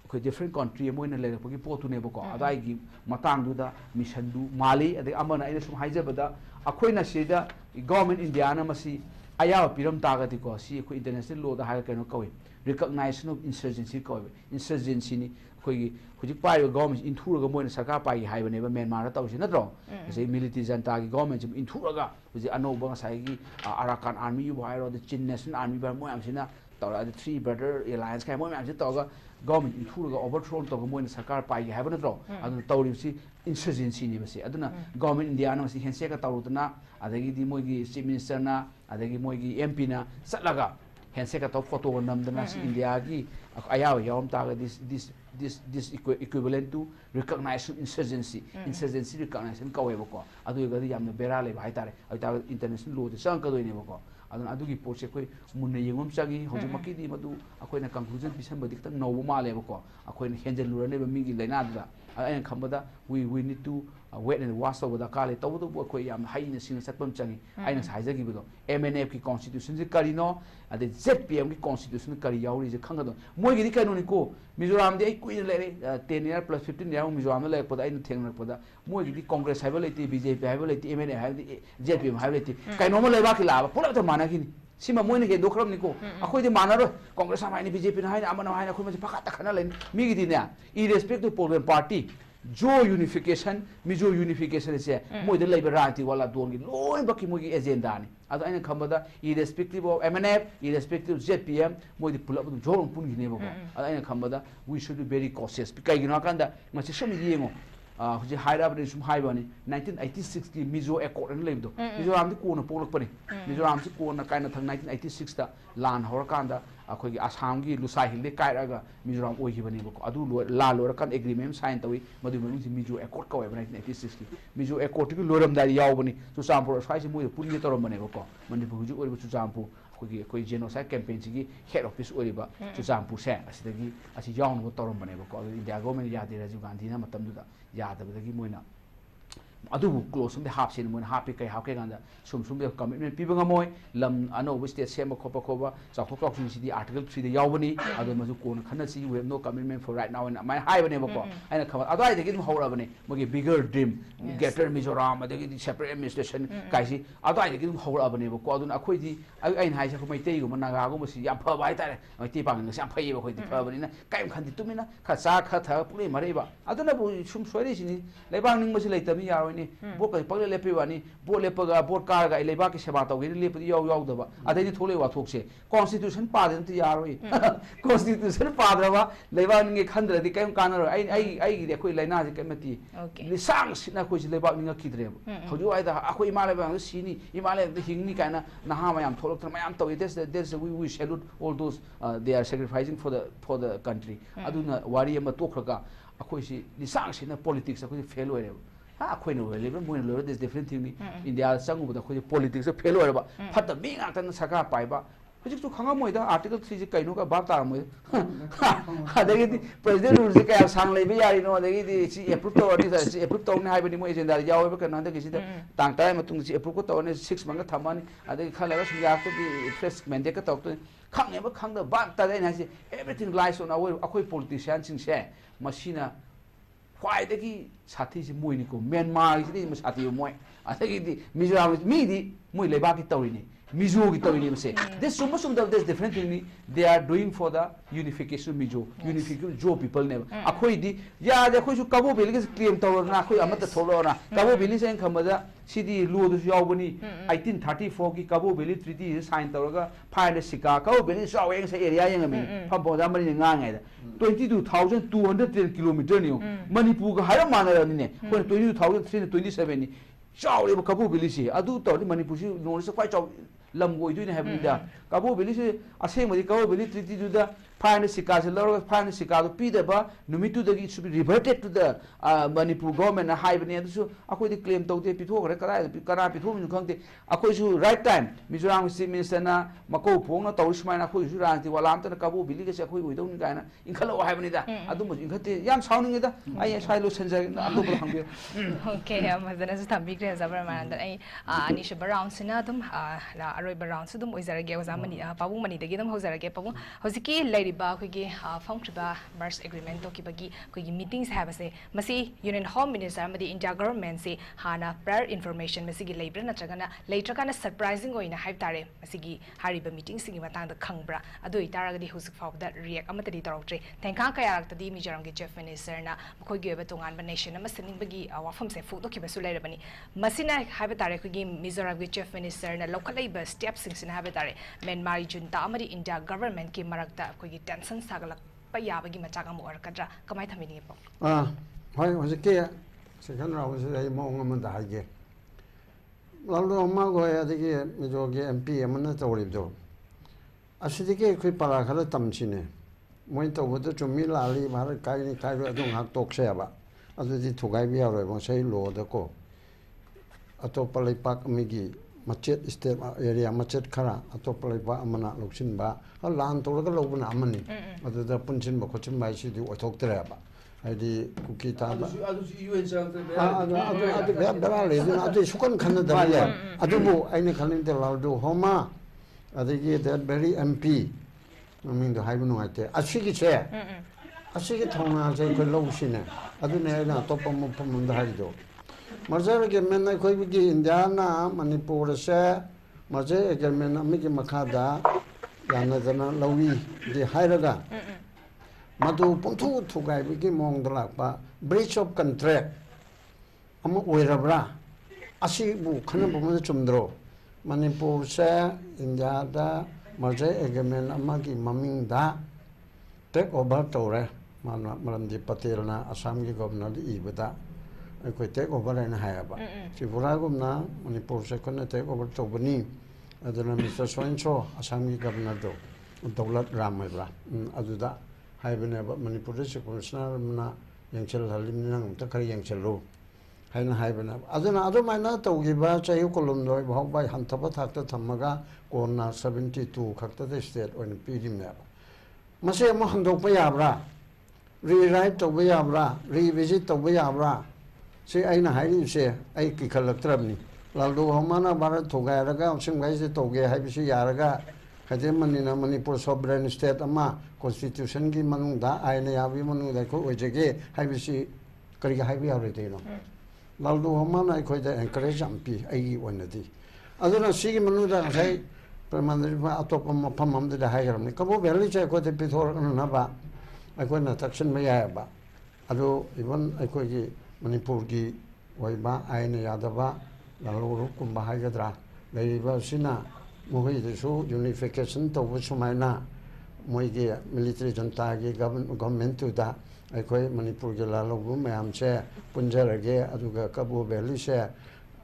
अखोई डिफरेंट कंट्री मोइना लेरपगी पोतुनेबको अदाई मतंगदुदा मिशन दु माली अदे अमना आइना सुम हाइजबदा अखोइना सिदा गवर्नमेंट इंडिया ना मसी अयाव पिरम तागति को सी अखोई इंटरनेशनल लॉ दा हाय कनो कवे रिकॉग्नाइजेशन ऑफ इंसर्जेंसी कवे इंसर्जेंसी नि अखोई हुजी पाइ गवर्नमेंट इनथुरगा मोइना सरकार पाइ हाइबनेबा म्यांमार तौसी नत्रो जै मिलिटरी जनता की गवर्नमेंट जम इनथुरगा हुजी अनोबा साइगी अराकान आर्मी यु हाइरो द चिन नेशनल आर्मी बा मोयामसिना तौरा द थ्री ब्रदर एलायंस काय मोयामसि तौगा गवर्नमेंट इनथुरगा ओवरथ्रो तौगा मोइना सरकार पाइ हाइबा नत्रो अदु तौरिसि इंसर्जेंसी नि बसे अदुना गवर्नमेंट इंडिया ना मसी हेंसे का तौरुदना अदगी मोइगी चीफ मिनिस्टर ना अदगी मोइगी MP ना चलगा हेंसे का तौ फोटो नमदना इंडिया की अयाव यावम तागा this equivalent to recognition insurgency recognition कवेबको अदुगदि यामना बेरा लेबा हाइतारे अइता इंटरनेशनल लॉ दे संग कदोइनेबको अदुना अदुगी पोसे कोइ मुन्ने येंगम चागी होजि मकीदि मदु अखोइना कंक्लूजन पिसन बदि खतन नौबो मालेबको अखोइना हेंजल लुरनेबा मिगी लेनादुदा अयन खंबदा we need to wait and watch over the kale तबदु अखोइ याम हाइना सिंग सतपम चागी आइना साइजगिबदो MNF की कॉन्स्टिट्यूशन जे करिनो अदे ZPM की कॉन्स्टिट्यूशन करि याउरि जे खंगदो मोइगिदि कैनोनिको मिजोराम दे आई कुइन लेरे 10 year plus 15 year मिजोराम ले लेपदा आइना थेंगरपदा मोइगिदि कांग्रेस हाइबो लेति BJP हाइबो लेति MNF हाइबो ZPM हाइबो लेति कैनोम लेबा कि लाबा पुला त मानागिनि सिमा मोइने के दोखरमनिको अखोइदि मानारो कांग्रेस हाइनि BJP हाइनि अमना हाइनि अखोइ मसे फका तखना लेन मिगिदिने irrespective political party जो यूनिफिकेशन मिजो यूनिफिकेशन से मोइदे लेबा राजनीति वाला दोनगी लोय बकी मोगी एजेंडा नि अद आइना खंबदा irrespective of MNF irrespective ZPM मोइदे पुलप जोरम पुनगिने बको अद आइना खंबदा we should be very cautious काइगिनो कांदा मसे सम येंगो हुजी हाइराबने सुम हाइबानी 1986 की मिजो एकॉर्ड न लेबदो मिजोराम दि कोना पोलकपनी मिजोराम से कोना काइना थंग 1986 ता लान हौरकांदा अखोगी आसाम की लुसा हिलदे काइरागा मिजोराम ओइगिबनी बको अदु ला लोरकान एग्रीमेंट साइन तवी मदु मनु सि मिजो एकॉर्ड कवे 1986 की मिजो एकॉर्ड की लोरमदारी यावबनी चुचामपुर साइसे मोइ पुनगे तोरमने बको मनिपुर हुजी ओइबो चुचामपुर कोई जेनोसाइड कैंपेन की हेड ऑफिस ओइबा चुचामपुर से असिदगी असि यावनो तोरमने बको इंडिया गवर्नमेंट यादे राजीव गांधी ना मतमदुदा यादबदगी मोइना अदुबु क्लोज में हाफ सेन मोन हाफ कई हाफ के गांदा सुम कमिटमेंट पीबंगा मोय लम अनोब स्टेट सेम खोप खोबा चाखो काउसिन सिदी आर्टिकल 3 दे यावबनी अदु मजु कोन खन्ना सी वे नो कमिटमेंट फॉर राइट नाउ माय हाई बने बको आइना खबर अदु आइदे किम हौराबने मगे बिगर ड्रीम गेटर मिजोराम अदगी सेपरेट एडमिनिस्ट्रेशन काइसी अदु आइदे किम हौराबने बको अदु अखोइदी आइना हाइसा खो मैतै गो नागा गो मसी याम फबा हाइतारे मैतै पांग से याम फैबा खोइदी फबनिना काइम खन्दी तुमिना खचा खथा पुले मरेबा अदुना बु सुम सोइरेसिनी लेबांग निंग मसी लेतमी यारोइनी बोट का पगले लेपेवानी बोट लेपगा बोट कारगा लेबा के सेवा तौगे लेपदी याव यावदबा अदैनि थोले वाथोकसे कॉन्स्टिट्यूशन पादन त यारोइ कॉन्स्टिट्यूशन पादरबा लेबा निंगे खंद्रदि कैम कानरो आई गिदे कोइ लाइना जे केमति लिसांग सिना कोइ लेबा निंगा किद्रेब हजु आइदा अखोइ इमालेबा सिनी इमाले हिंगनी काना नहा मयाम थोलक मयाम तौगे देस we salute all those they are sacrificing for the country अदुना वारी अमा तोखरगा अखोइ सि लिसांग सिना पॉलिटिक्स अखोइ फेल होरेब अखोइनो लेबा मोइन लोर दिस डिफरेंट थिंग इंडिया संगुबदा खोइ पॉलिटिक्स फेल होरेबा फत बि गातन सरकार पाइबा हुजिक तो खंगा मोइदा आर्टिकल 3 जे कैनो का बात तार मोइ अदगी प्रेसिडेंट रूल जे काय सांग लेबे यारि नो अदगी सी अप्रूव तो अदि सी अप्रूव तो ने हाइबनि मोइ एजेंडा यावबे कना दगी सी तांग टाइ मतुंग सी अप्रूव को तो ने 6 मंग थमानि अदगी खलागा सुया तो बि फ्रेश मैंडेट का तो खंगेबा खंग बात तादे ना सी एवरीथिंग लाइस ऑन आवर अखोइ पॉलिटिशियन सिंग से मशीना ख्वाइदगी साथी से मोइनिको म्यांमार से साथी मोइ अदगी मिजोराम मिदी मोइ लेबाकी तौरिनी मिजो की तौरिनी से this some some this different thing they are doing for the unification Mizo unification जो पीपल ने अखोइ दी या जे अखोइ सु कबो बेली के क्लेम तौरना अखोइ अमत थोलोना कबो बेली से खमदा सिदी लो दु यावबनी 1834 की कबो बेली ट्रीटी साइन तौरगा फाइल सिका कबो बेली सावेंग से एरिया यंगमे फबोदा मरि ngangai 22,210 किलोमीटर नियो मणिपुर का हायर मानरनी ने 22,327 नि चावले कबो बेली से अदु तौरनी मणिपुर से नॉर्थ से क्वाइ चाव lam goi dui ne habni da Cabo Valley se asengmadi Cabo Valley treaty du da Fine Sika se lor Fine Sika do pi da ba numitu da should be reverted to the Manipur government na hai bani so akoi de claim tawte pitho kare kara pitho min khangte akoi su right time Mizoram chief minister na mako phong na taw smai na khoi su ran ti walam ta Cabo Valley ke se akoi oidong ni kaina inkhalo hai bani da adu mo inkhate yam sauning da ai sai lo senja adu ko hangbe okay amazana su thambi kre zabar man da ai ani shu round sina dum la aroi round su dum oizarage ozamani pabung mani dagi dum hozarage pabung hoziki lairiba khoi fongtriba mars agreement to kibagi khoi meetings have se masi union home minister amadi India government se hana prior information masi gi leibra na chagana leitraka na surprising oina haib tare masi gi hariba meeting singi matang da khangbra adu itaraga di husuk faw da react amatadi taroktre thankang kaya tadi Mizoram gi chief minister na khoi gi betongan ba nation ma sening bagi wafam se fu to kiba su leirabani masina haib tare khoi gi Mizoram gi chief minister na local labor steps sing sin haib tare Myanmar junta amadi India government ki marakta khoi gi tension sagalak pa yabagi machaga mo arkadra kamai thamini po hoi hojike second round se ai mo ngam da haige lalu ma go ya de ge mijo ge MP amana tawri do asidike khoi para khala tamchine moi to bodo chumi lali mar kai ni kai ro dong hak tok se ba adu di thugai bi aro bang sei lo da ko atop lai pak migi machet state area machet khara atop lai ba amana loksin ba lan to ga lo buna amani adu da punchin ba khochin bai si di othok tere ba ai kuki ta ba UN sang adu bera le adu sukan khanna da ya adu bu ai ne khanin de laudu homa adu ge that very MP I the high no ate ashiki che ashiki thona je ko lo shine adu ne na top pam pam da hai do marjar ge men na khoi gi India na Manipur se marje ge men na mi ge makhada yana jana lawi di hairaga madu puntu thugai bi gi mong dalak ba breach of contract ama oirabra asi bu khana bu ma chumdro Manipur se India da marje agreement amagi maming da take over tore maram di patel na Assam gi governor di ibada ko take over na haya ba Tripura gumna Manipur se kon take over to bani aduna Mr. Soincho Assam gi governor do Daulat Ramai bra aduda haibene ba Manipur se commissioner na yangchel halim nang ta kari yangchel ro haina haibena aduna adu maina tawgiba chayu kolum loi bhok bai hantaba thakta thamaga kona 72 khakta de state on pdim ne mase mo handok pa yabra rewrite to ba yabra revisit to ba yabra se aina hairi se ai ki khalaktrabni laldo homana bharat thogai raga simgai se toge haibisi yaraga khade manina Manipur sovereign state ama constitution gi manungda aina yabi manungda ko ojege haibisi kari haibi yare de no laldu homana khoi da encourage ampi ai onadi aduna sigi manuda sai permanent atop ma phamam da hairam ni Cabo Valley che ko de pithor na ba ai ko na taction ma ya ba adu even ai ko gi Manipur gi wai ba ai na ya da ba lalu ru kum ba hai gadra lei ba sina mo hi de su unification to bu sumaina moi gi military junta gi government to da ai ko Manipur gi la lo bu mayam che punjarage aduga Cabo Valley se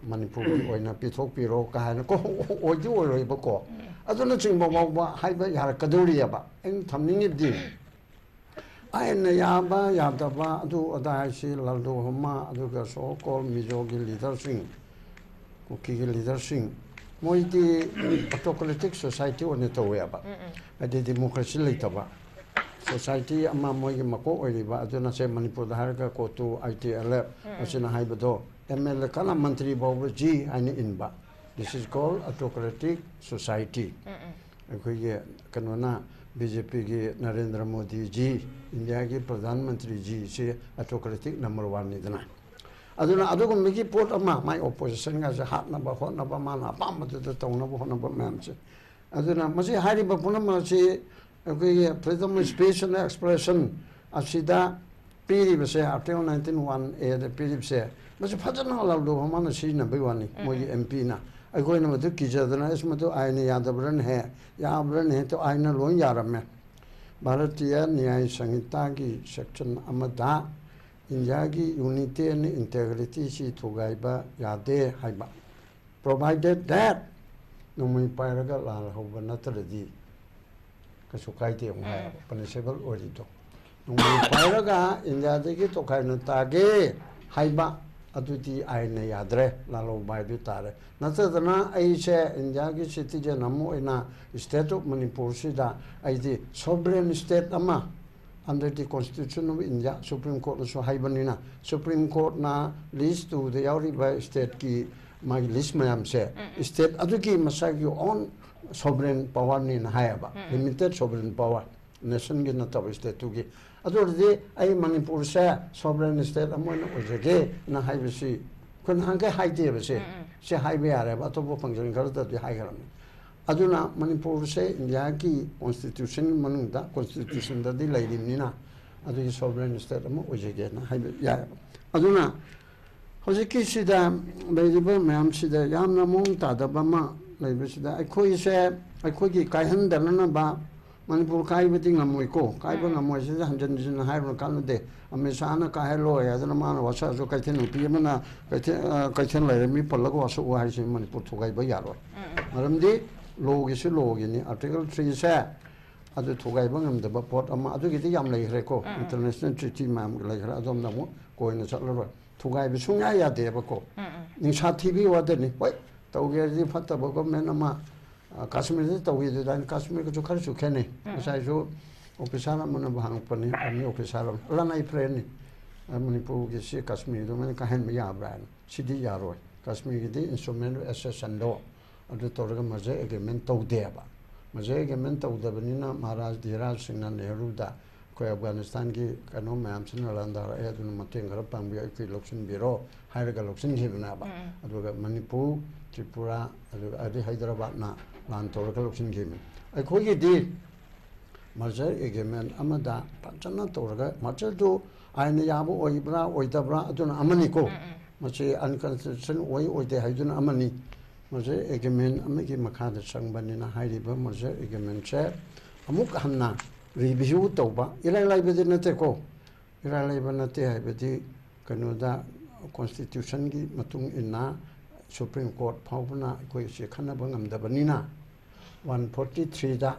Manipur gi oina pithok piro ka na ko oju oi ba ko aduna ching ba ba hai ba yar kaduri ba en thamning di ai na ya ba ya da ba adu ada si laldo homa aduga so called mizo gi leader sing ko ki gi leader sing moi di autocratic society on to ya ba ade democracy le ta ba society ama moi gi mako oi ba aduna se Manipur da har ka ko tu ITL asina hai ba do ML kala mantri babu ji ani inba this is called autocratic society ko ye kanona BJP gi Narendra Modi ji India gi Pradhan Mantri ji se autocratic number 1 ni dana aduna adugo migi pot ama my opposition ga se hat na ba hot na ba mana pa ma de tong na ba hot na ba mam se aduna masi hari ba puna ma se ko ye freedom of speech and expression asida piri ba se article 19(1) a de piri se masi phajana la do mana si na baiwani mo MP na ai ko na ma du ki jadana isma to ai ne yadabran hai yabran hai to ai na lon yaram me Bharatiya Nyaya Sanhita gi section amada India gi unity and integrity si thugaiba yade haiba provided that nungmui pairaga lal hoba nataradi kasu kaite ungai punishable orito nungmui pairaga India degi tokaina tage haiba aduti aina yadre lalo bai du tare natadana aise India gi citizen amu ina state of Manipur sida aidi sovereign state ama under the Constitution of India, Supreme Court also haibanina. Supreme Court na list to the yauri by state ki my list mayam se state aduki masagi on sovereign power ni na hayaba limited sovereign power nation gi na taw state to gi adurdi ai Manipur se sovereign state amon ojege na haibasi kun hange haide base se haibe are ba to bo function gar da di haigaram aduna Manipur se India ki constitution manungda constitution da di lairimnina adu sovereign state amo ojege na haibe ya aduna hojiki sida leiriba mayam sida yamna mong tadaba ma leiba sida aikoi se aikoi gi kaihan danana ba Manipur kai beti ngamoi ko kai ba ngamoi sida hanjan jin hairo kande amesana kai lo ya dana ma wasa so kaithen upi mana kaithen leirami palago waso wa haisi Manipur thugai ba yaro maramdi logi su logi ni article 3 se adu thugai ba ngamdaba pot ama adu gi yam leire ko international treaty mam leire adom namu koina chatlaro thugai bi sungya ya de ba ko ning sa tv wa de ni oi tawge ji phatta ba ko men ama Kashmir de tawge de dan Kashmir ko chu khar chu khene sai jo officer amna bhang pani ani officer lanai friend ni Manipur gi si Kashmir do men ka hen mi ya bran sidi ya ro Kashmir gi de instrument accession do adu torga maje agreement taw de ba maje agreement taw da banina Maharaj Dhiraj Singh Nehru da ko Afghanistan ki kano mayam sin landar e adu mateng gar pambi ki loksin biro hairaga loksin hibna ba adu Manipur Tripura adu Hyderabad na lan torga loksin gimin ai ko gi di maje agreement amada panchana torga maje do aina yabu oibra oidabra aduna amani ko maje unconstitutional oide haiduna amani maje agreement amagi makhada sangbanina hairiba maje agreement che amuk hanna review tauba ilai laibadi nate ko ilai laiba nate haibadi kanoda constitution gi matung inna Supreme Court phawna koi se khanaba ngamdabanina 143 da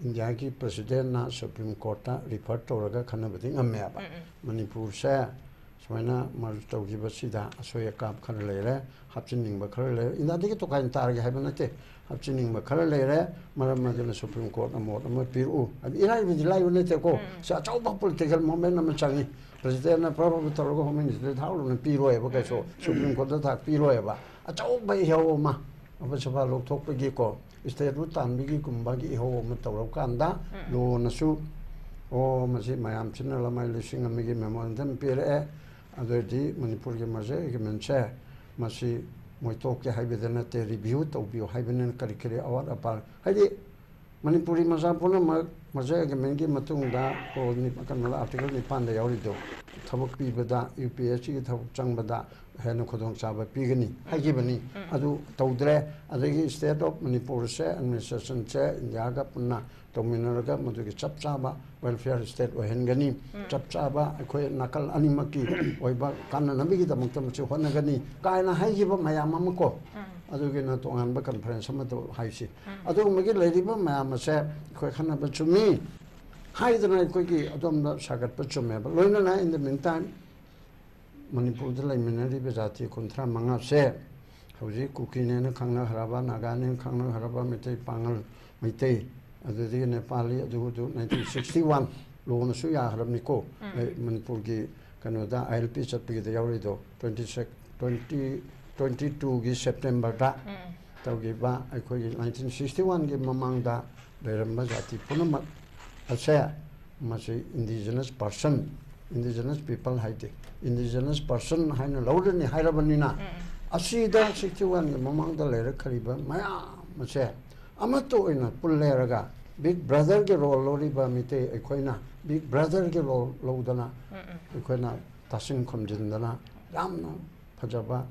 India ki president na Supreme Court ta refer toraga khanabadi ngamme ba Manipur se soina mar tawgi basida asoya kap khar leire hapchining ba khar leire inda digi to kain tar ge habanate hapchining ba khar leire maram madina Supreme Court amot am piru abi ilai bi dilai unete ko sa chau ba political moment na changi president na probably torogo home minister thawlo na piru e ba ka so Supreme Court da thak piru e ba a chau ba hiaw ma aba saba lok thok pa gi ko state ru tan bi gi kumba gi ho ma tawro kanda lo na su o masi mayam chinna la mai lising amigi memorandum pire adodi Manipur ge maje ge menche masi moitok ke haibedana te review to bio haibenen karikere awar apar haidi Manipuri maja puna maje ge mengi matung da ko ni kan la article ni pan da yauri do thabuk pi bada UPSC ge thabuk chang bada hena khodong chaba pigani haigi bani adu tawdre adagi state of Manipur se administration che india punna dominor ga madu ge chap chaba welfare state o hengani chap chaba khoi nakal animaki oiba kanna nabi gi damuk tam che hona gani kaina haigi ba mayam am ko adu ge na to an ba conference ma to haisi adu magi leiri ba mayam se khoi khana ba chumi haidna khoi gi adom da sagat pa chume ba loina na in the meantime Manipur da laiminari be jati kontra manga se hauji kukine na khangna haraba nagane khangna haraba metei pangal metei adudi Nepali adu 1961 lo na su ya harabni ko Manipur gi kanoda ILP chatpi da yauri do 2022 gi September da tawgi ba aikoi 1961 gi mamang da leramba jati punama ase masi indigenous people haite indigenous person haina lawdani hairabanina asida 61 gi mamang da lera khariba maya mase amato ina pulleraga big brother ge role loriba mite ekoina big brother ge role lodana ekoina tasin khomjindana yamna phajaba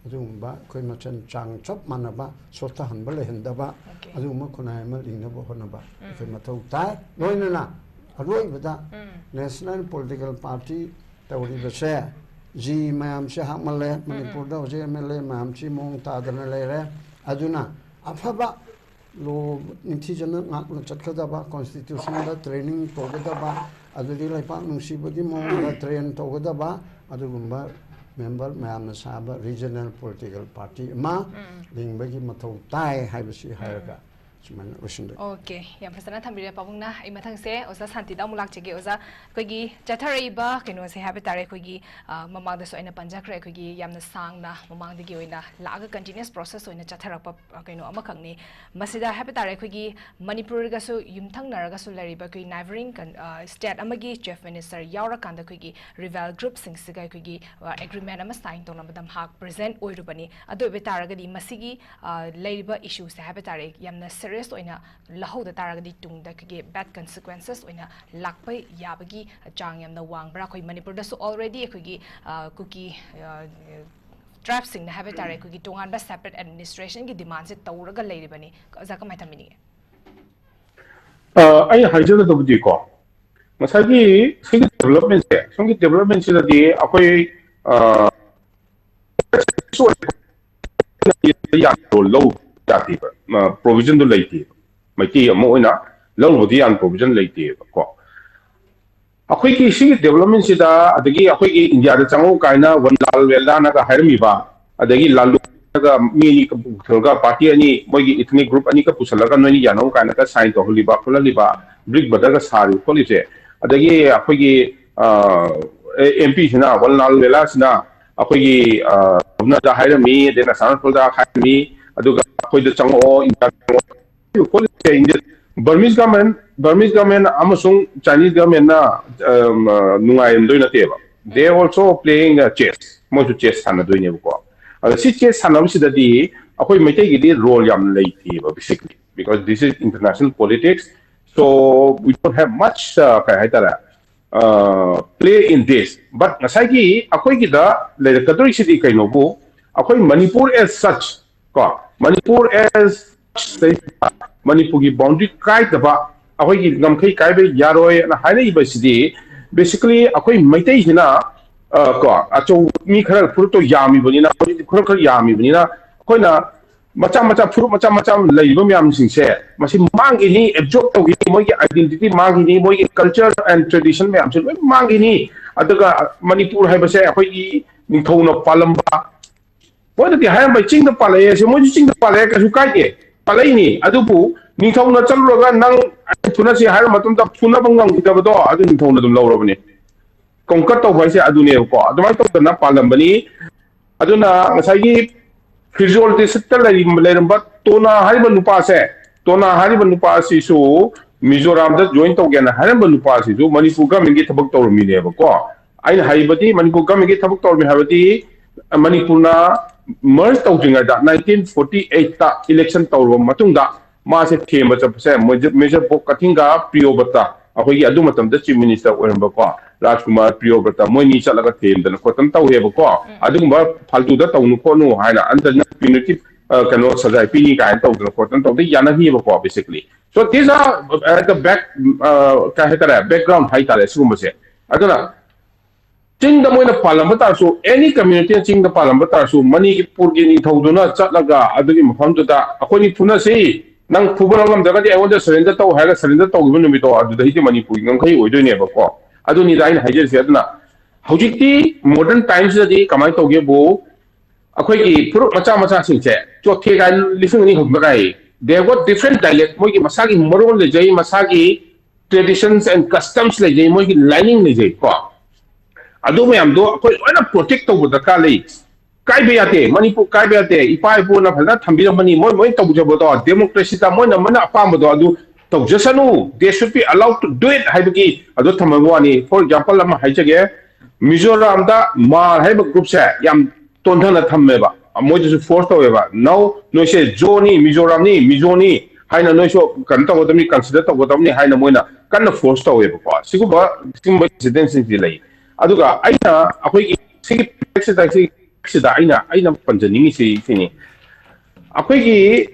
adumba koi machan chang chop manaba sota hanba le hendaba aduma kunai ma lingnaba honaba koi mathau tai loinana aroi bada national political party tawri base ji mayam se hakmale Manipur da je MLA mayam chi mong ta dana lere aduna afaba lo nithijana ngakna chatkadaba constitution da training togadaba adudi laipa nungsibagi monga train togadaba adugumba member mayamna saba regional political party ma lingbagi mathau tai haibasi hairaga suman usinde okay yam fasana thambire pabungna ai mathang se oza santi da mulak chege oza kogi chatharai ba keno se habe tare kogi mamang da so ina panjakre kogi yamna sangna mamang digi oina laga continuous process oina chatharak pa keno amakhangni masida habe tare kogi manipur ga so yumthang naraga so lariba koi neighboring state amagi chief minister yaura kanda kogi rival group sing siga kogi agreement ama sign tona madam hak present oirubani ado be taraga di masigi lariba issue se habe tare yamna serious oina lahauda taragadi tungda kage bad consequences oina lakpai yabagi chang yamna wangbra koi manipur da so already kagi kuki trap sing na have tare kuki tongan ba separate administration ki demand se tawraga leiribani za ka mai thamini ai haijana da budi ko masagi sing development se da di akoi so ya low jati provision do leiti mai ti mo ina lo bodi an provision leiti ko akhoi ki sing development sida adagi akhoi ki india da chango kaina one lal wela na ka harmi ba adagi lalu ga mi ni ka party ani moi gi ethnic group ani ka pusalaga noi yanong kaina ka sign to holiba khulaliba brick badaga sari kholise adagi akhoi ki mp sina one lal wela sina akhoi ki na da harmi de na sanat da harmi aduga akhoi da chango Burmese government amasung Chinese government na nungai ndoi na teba. They also playing chess. Mo chess sana doi ne ko. Si chess sana bi sida di akoi maitai gi di role yam lei teba basically because this is international politics. So we don't have much kai haitara play in this. But nasai gi akoi gi da le kadori sidi kai no bu akoi Manipur as such ko Manipur as Manipur ki boundary kai daba akoi ki ngamkhai kai be yaroi na haina iba sidi basically akoi maitai hina ko acho mi khara furu to yami bonina khara yami bonina akoi na macha furu macha laiba myam sing se masi mangi ni absorb to gi moi ki identity mangi ni moi ki culture and tradition myam se mangi ni adaga Manipur haiba se akoi ki ningthau na palamba What the high by ching the palay, as you want to ching the palay as you kite. Palani, Adupu, Nitona Chalroga, Nang, Tunasi, Haramatum, Punabang, Tabado, I didn't tone them lower of it. Concato, I say Adune, the right of the Napalambani, Aduna, Masagi, Fizol, the Settle, but Tona Haribanupase, Tona Haribanupasi, so Mizoram, the joint again, Haribanupasi, do Manipuka and get a book to me, I Haribati, Manipuka and get a book to me, Havati, Manipuna. Merged tawjinga da 1948 ta election tawro matungda ma se thema chapse major bok kathinga priyobata akoi adu matam da chief minister oiramba ko Rajkumar priyobata moini chalaga them da ko tam taw heba ko adu ba faltu da tawnu ko no haina under punitive kano sajai pini ka taw da ko tam taw da yana hi ba ko basically so these are at the back ka hetara background haitare sugumba se aduna Ching the Moina Palambata, so any community ching the Palambata, so money Purgini Toduna, Chatlaga, Adim Honda, according to Nasi, Nang Pubanam, the I want to surrender to have a surrender to women with all the Hiti money Pugan, we do never call. I don't need I just said na. Hojiti, modern times the day, Kamaito Gebo, a quickie, Puru Macha Sinche, to take I listen in Magai. They have got different dialect, Mogi Masagi, Moron, the Jay, Masagi, traditions and customs like Jay, Mogi lining the Jay. Ado mayam do akoi oina protect to da ka lei kai be ate Manipur kai be ate ipai pu na phala thambira mani moi to bujo do democracy ta moi na mana apam do adu to jasanu they should be allowed to do it haibagi ado thamawani for example am haijage Mizoram da mar haiba group se yam tonthana thamme ba moi ju force to ba now no se joni Mizoram ni mizoni haina no so kan to godami consider to godami haina moina kan force to ba siguba presidency di lei aduga aina akoi sigi sida aina panjani si sini akoi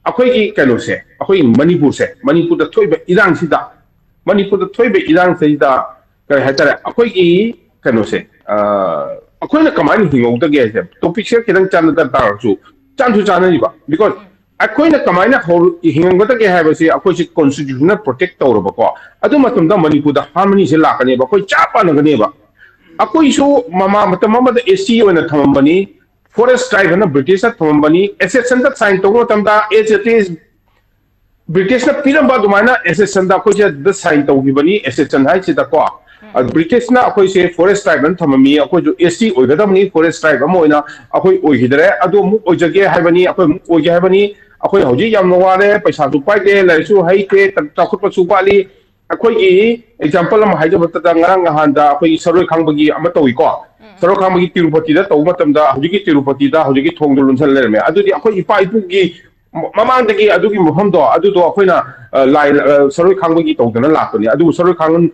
ki kano se akoi Manipur da thoiba irang sida Manipur da thoiba irang sida kai hatara akoi ki kano se akoi na kamani hingo da ge se topic se kidan chan da ta su chan ni ba because ꯑꯩꯈꯣꯏꯅ ꯀꯃꯥꯏꯅ ꯍꯤꯡꯒꯗꯒꯦ ꯍꯥꯏꯕꯁꯤ ꯑꯩꯈꯣꯏꯁꯤ ꯀꯣꯟꯁꯇꯤꯇ꯭ꯌꯨꯁꯟꯅ protect ꯇꯧꯔꯕꯀꯣ ꯑꯗꯨ ꯃꯇꯝꯗ ꯃꯅꯤꯄꯨꯔꯗ ꯍꯥꯔꯃꯣꯅꯤꯁꯦ ꯂꯥꯛꯀꯅꯦꯕ ꯑꯩꯈꯣꯏ ꯆꯞ ꯃꯥꯟꯅꯒꯅꯦꯕ ꯑꯩꯈꯣꯏꯁꯨ ꯃꯇꯝ ꯑꯃꯗ SC ꯑꯣꯏꯅ ꯊꯝꯃꯝꯕꯅꯤ ꯐꯣꯔꯦꯁ ꯇ꯭ꯔꯥꯏꯕ ꯍꯥꯏꯅ ꯕ꯭ꯔꯤꯇꯤꯁꯅ ꯊꯝꯃꯝꯕꯅꯤ ꯑꯦꯁꯦꯁꯟꯗ ꯁꯥꯏꯟ ꯇꯧꯕ ꯃꯇꯝꯗ ब्रिटिश पीरब एसेसन अखोई साइन तौगिबनी एसेसन हाइसिदको ब्रिटिश अखोई फॉरेस्ट ट्राइब थममी अखोई SC ओइगदबनी फॉरेस्ट ट्राइब अखोई ओइगिदरे अदो मुक ओइजगे हाइबनी अखोई मुक ओइगे हाइबनी अखोई हौजी याम नवारे पैसा सु पाइते लाइसु हाइते तखुप सु पाली अखोई एग्जांपल अम हाइजबतदा ngarang ngahanda अखोई सरoi खांबगी अमा तौइको सरoi खांबगी तिरुपति दा तौ मतमदा हौजी तिरुपति दा हौजी थोंगदो लुनसल लेरमे अदुदी अखोई इपा इपुगी ममांदगी अदुगी मुहमदो अदुदो अखोइना लाइ सरoi खांबगी तौदना लापनी अदु सरoi खांगन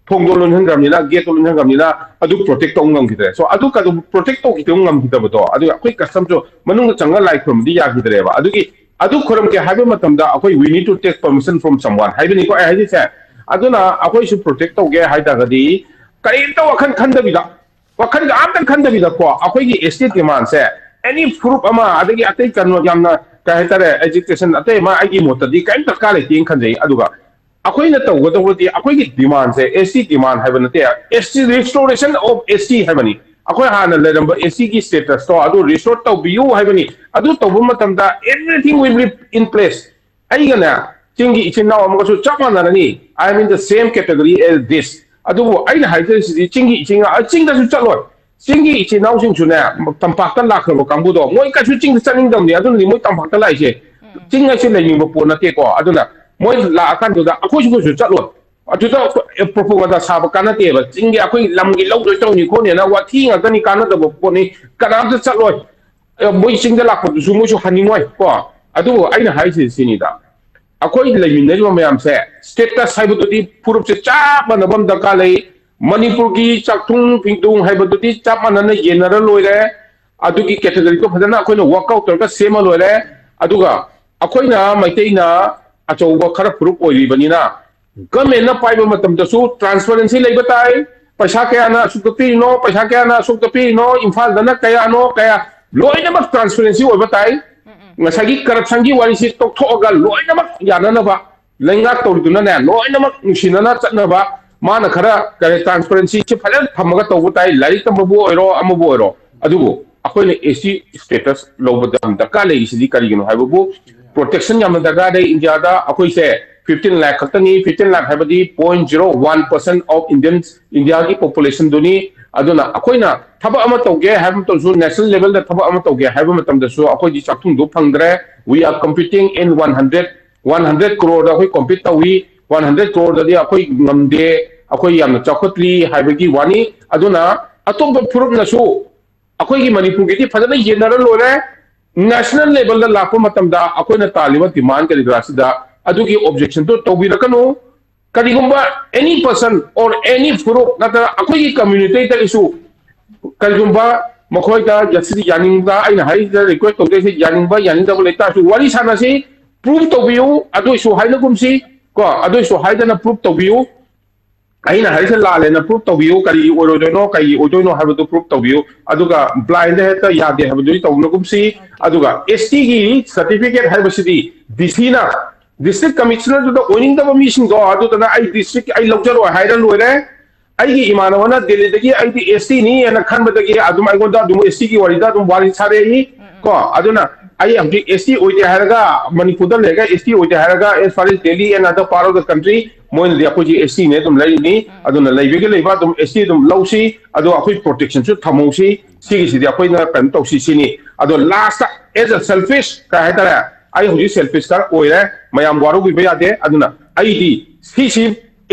थोंगदो लुनहंगमनिना गेट लुनहंगमनिना अदु प्रोटेक्ट तौंगमगिदरे सो अदु कदु प्रोटेक्ट तौगिदो ngमगिदबदो अदु अखोई कस्टम जो मनुंग चंगा लाइ खुरमदी यागिदरेबा अदुगी अदु खुरम के हाबे मतमदा अखोई we need to take permission from someone हाइबनी को हाइदिसे अदुना अखोई सु प्रोटेक्ट तौगे हाइदागदी करिंतो वखन खंदबिदा वखन आमतन खंदबिदा को अखोई की एस्टेट डिमांड से एनी प्रूफ अमा अदगी अतै कनो यामना कहतरे एजुकेशन अतै मा आगी मोतदी काइन तका लेतिं खंजै अदुगा अखोइना तौगदबदी अखोई की डिमांड से एसटी डिमांड हाइबन नते एसटी रिस्टोरेशन ऑफ एसटी हाइबनी अखोई हाना लेरंब एसटी की स्टेटस तो अदु रिस्टोर तौबियु हाइबनी अदु तौबु मतमदा everything will be in place आइगना चिंगी इचिनाव अमगसु चपमानरनी I mean the same category as this अदुबु आइना हाइजसिदि चिंगी इचिंगा चिंगदसु चलो चिंगी इचिनाव सिंसुने तंपाक्ता लाखरबो कांबुदो मोय कासु चिंग चनिंगदमनि अदुनि मोय तंपाक्ता लाइसे चिंगासि लेनिंगबो पोनतेको अदुना मोय लाखानदुदा अखोइसुगसु चलो अदुदा प्रोपोगंडा साब कानतेबा चिंगी अखोइ लमगी लौदो तौनि खोनेना वाथि ngakani कानदबो पोनि कनामदा चलो मोय चिंगदा लाखदुसु मोयसु हनिनोय को अदु आइना हाइसि सिनिदा अखोई लेमिनरिबो मयामसे स्टेटस हाइबदुदि पुरुपसे चाप मनबम दरकार लै मणिपुर की चाकथुंग फिंगदुंग हाइबदुदि चाप मनना येनरा लोइरे अदुगी कैटेगरी को फदना अखोइना वर्कआउट तौरगा सेमा लोइरे अदुगा अखोइना मैतैना अचौबा खरा पुरुप ओइरिबनिना गवर्नमेंट ना पाइबा मतमदसु ट्रांसपेरेंसी लेबा ताई पैसा कयाना सुकपिनो पैसा कयाना सुकपिनो इम्फाल दना कयानो कया लोइनमक ट्रांसपेरेंसी ओइबा ताई ngасagi corruption gi wari si tokthog ga loinamak yananaba lenga tawduna na loinamak nusinana chatnaba mana khara kare transparency chi phalan thamaga tawbu tai lari tamabu oiro amabu oiro adubu akoine AC status lobadam daka le isidi kari gino haibu protection yamna daga de India da akoi se 15 lakh khatani 15 lakh habadi 0.01% of India ki population duni aduna akoina thaba ama tauge haibam to national level da thaba ama tauge haibam matam da so akoi ji chakthung do phangdre we are competing in 100 crore da akoi compete tawi 100 crore da di akoi ngamde akoi yamna chakhotli haibagi wani aduna atop phurup na so akoi gi manipur gi phadana yenara lore national level da lakpa matam da akoi na taliba demand kari grasida adugi objection to tawbirakanu Karigumba any person or any group nata akoi community ta isu karigumba makhoita jasidi yaningba aina hai da request to desi yaningba yaninda boleta su wari sana si prove to view adu isu haina gumsi ko adu isu haida na prove to view aina hai sa la le na prove to view kari orodono kai odono habu to prove to view aduga blind heta yade habu dui to gumsi aduga ST gi certificate haibasidi disina district commissioner to the owning the mission go adu tana I district I lojaro haira loire ai gi imanawana delhi dagi ai di ST ni ana khanba dagi adum ai gonda dum ST gi warida dum wari sare hi ko aduna ai amdi ST oite haraga manipur da lega ST oite haraga as far as Delhi and other part of the country moin dia ko ji ST ne dum lai ni aduna laibege leiba dum ST dum lausi adu akoi protection su thamosi sigi si dia akoi na kan to si sini adu last as a selfish ka hetara ai hoji selfish tar oire mayam waru bi bayade aduna ai di si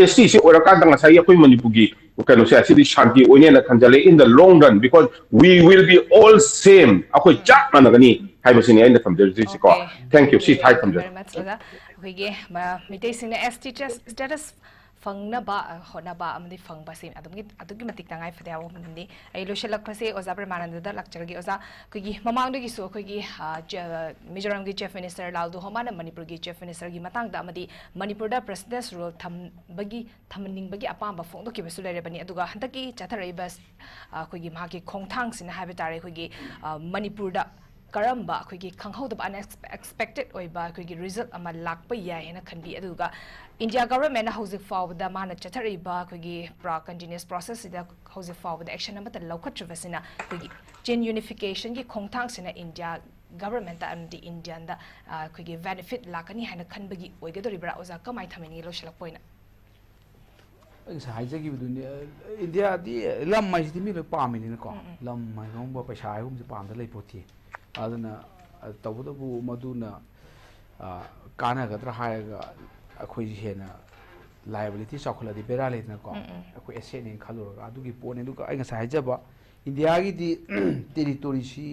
ST si ora ka dang sai akoi manipugi kano se asidi shanti oine na khanjale in the long run because we will be all same akoi chak managani haibasini ai na thamjeri si ko thank you si thai thamjeri very much oda hoige mitei sina ST status fangna ba hona ba amdi fang ba sim adugi matik tangai fadya wo mandi ai loselak phase oza premananda da lakchar gi oza kogi mamang de gi so kogi Mizoram gi chief minister laldu homana manipur gi chief minister gi matang da amadi manipur da president's rule thamning bagi apam ba phong do ki besu lere bani aduga handaki chatharai bas kogi ma ki khongthang sina habi tare kogi manipur da karamba akhoi khanghaudaba unexpected oiba akhoi result ama lakpa yai hena khanbi aduga India government na hauzik fawda mana chathariba akhoi continuous process ida hauzik fawda action amata laukhatrivasina akhoi chain unification gi khongthang sina India government and the Indian da akhoi benefit lakani hena khanbagi oigadoribra oza kamai thameni lo shalak poina हाइजगी India दी लम माइस दी मिल पामिन को लम माइ गम ब पैसा हुम जे पाम द लै पोथि अदना तबदबु मदुना काना गद्र हायगा अखोइ हेना लायबिलिटी चखला दी बेरा लेना को अखोइ एसेट नि खलुरगा अदुगी पोने दुका आइ गसा हाइजबा इंडिया गी दी टेरिटोरी सी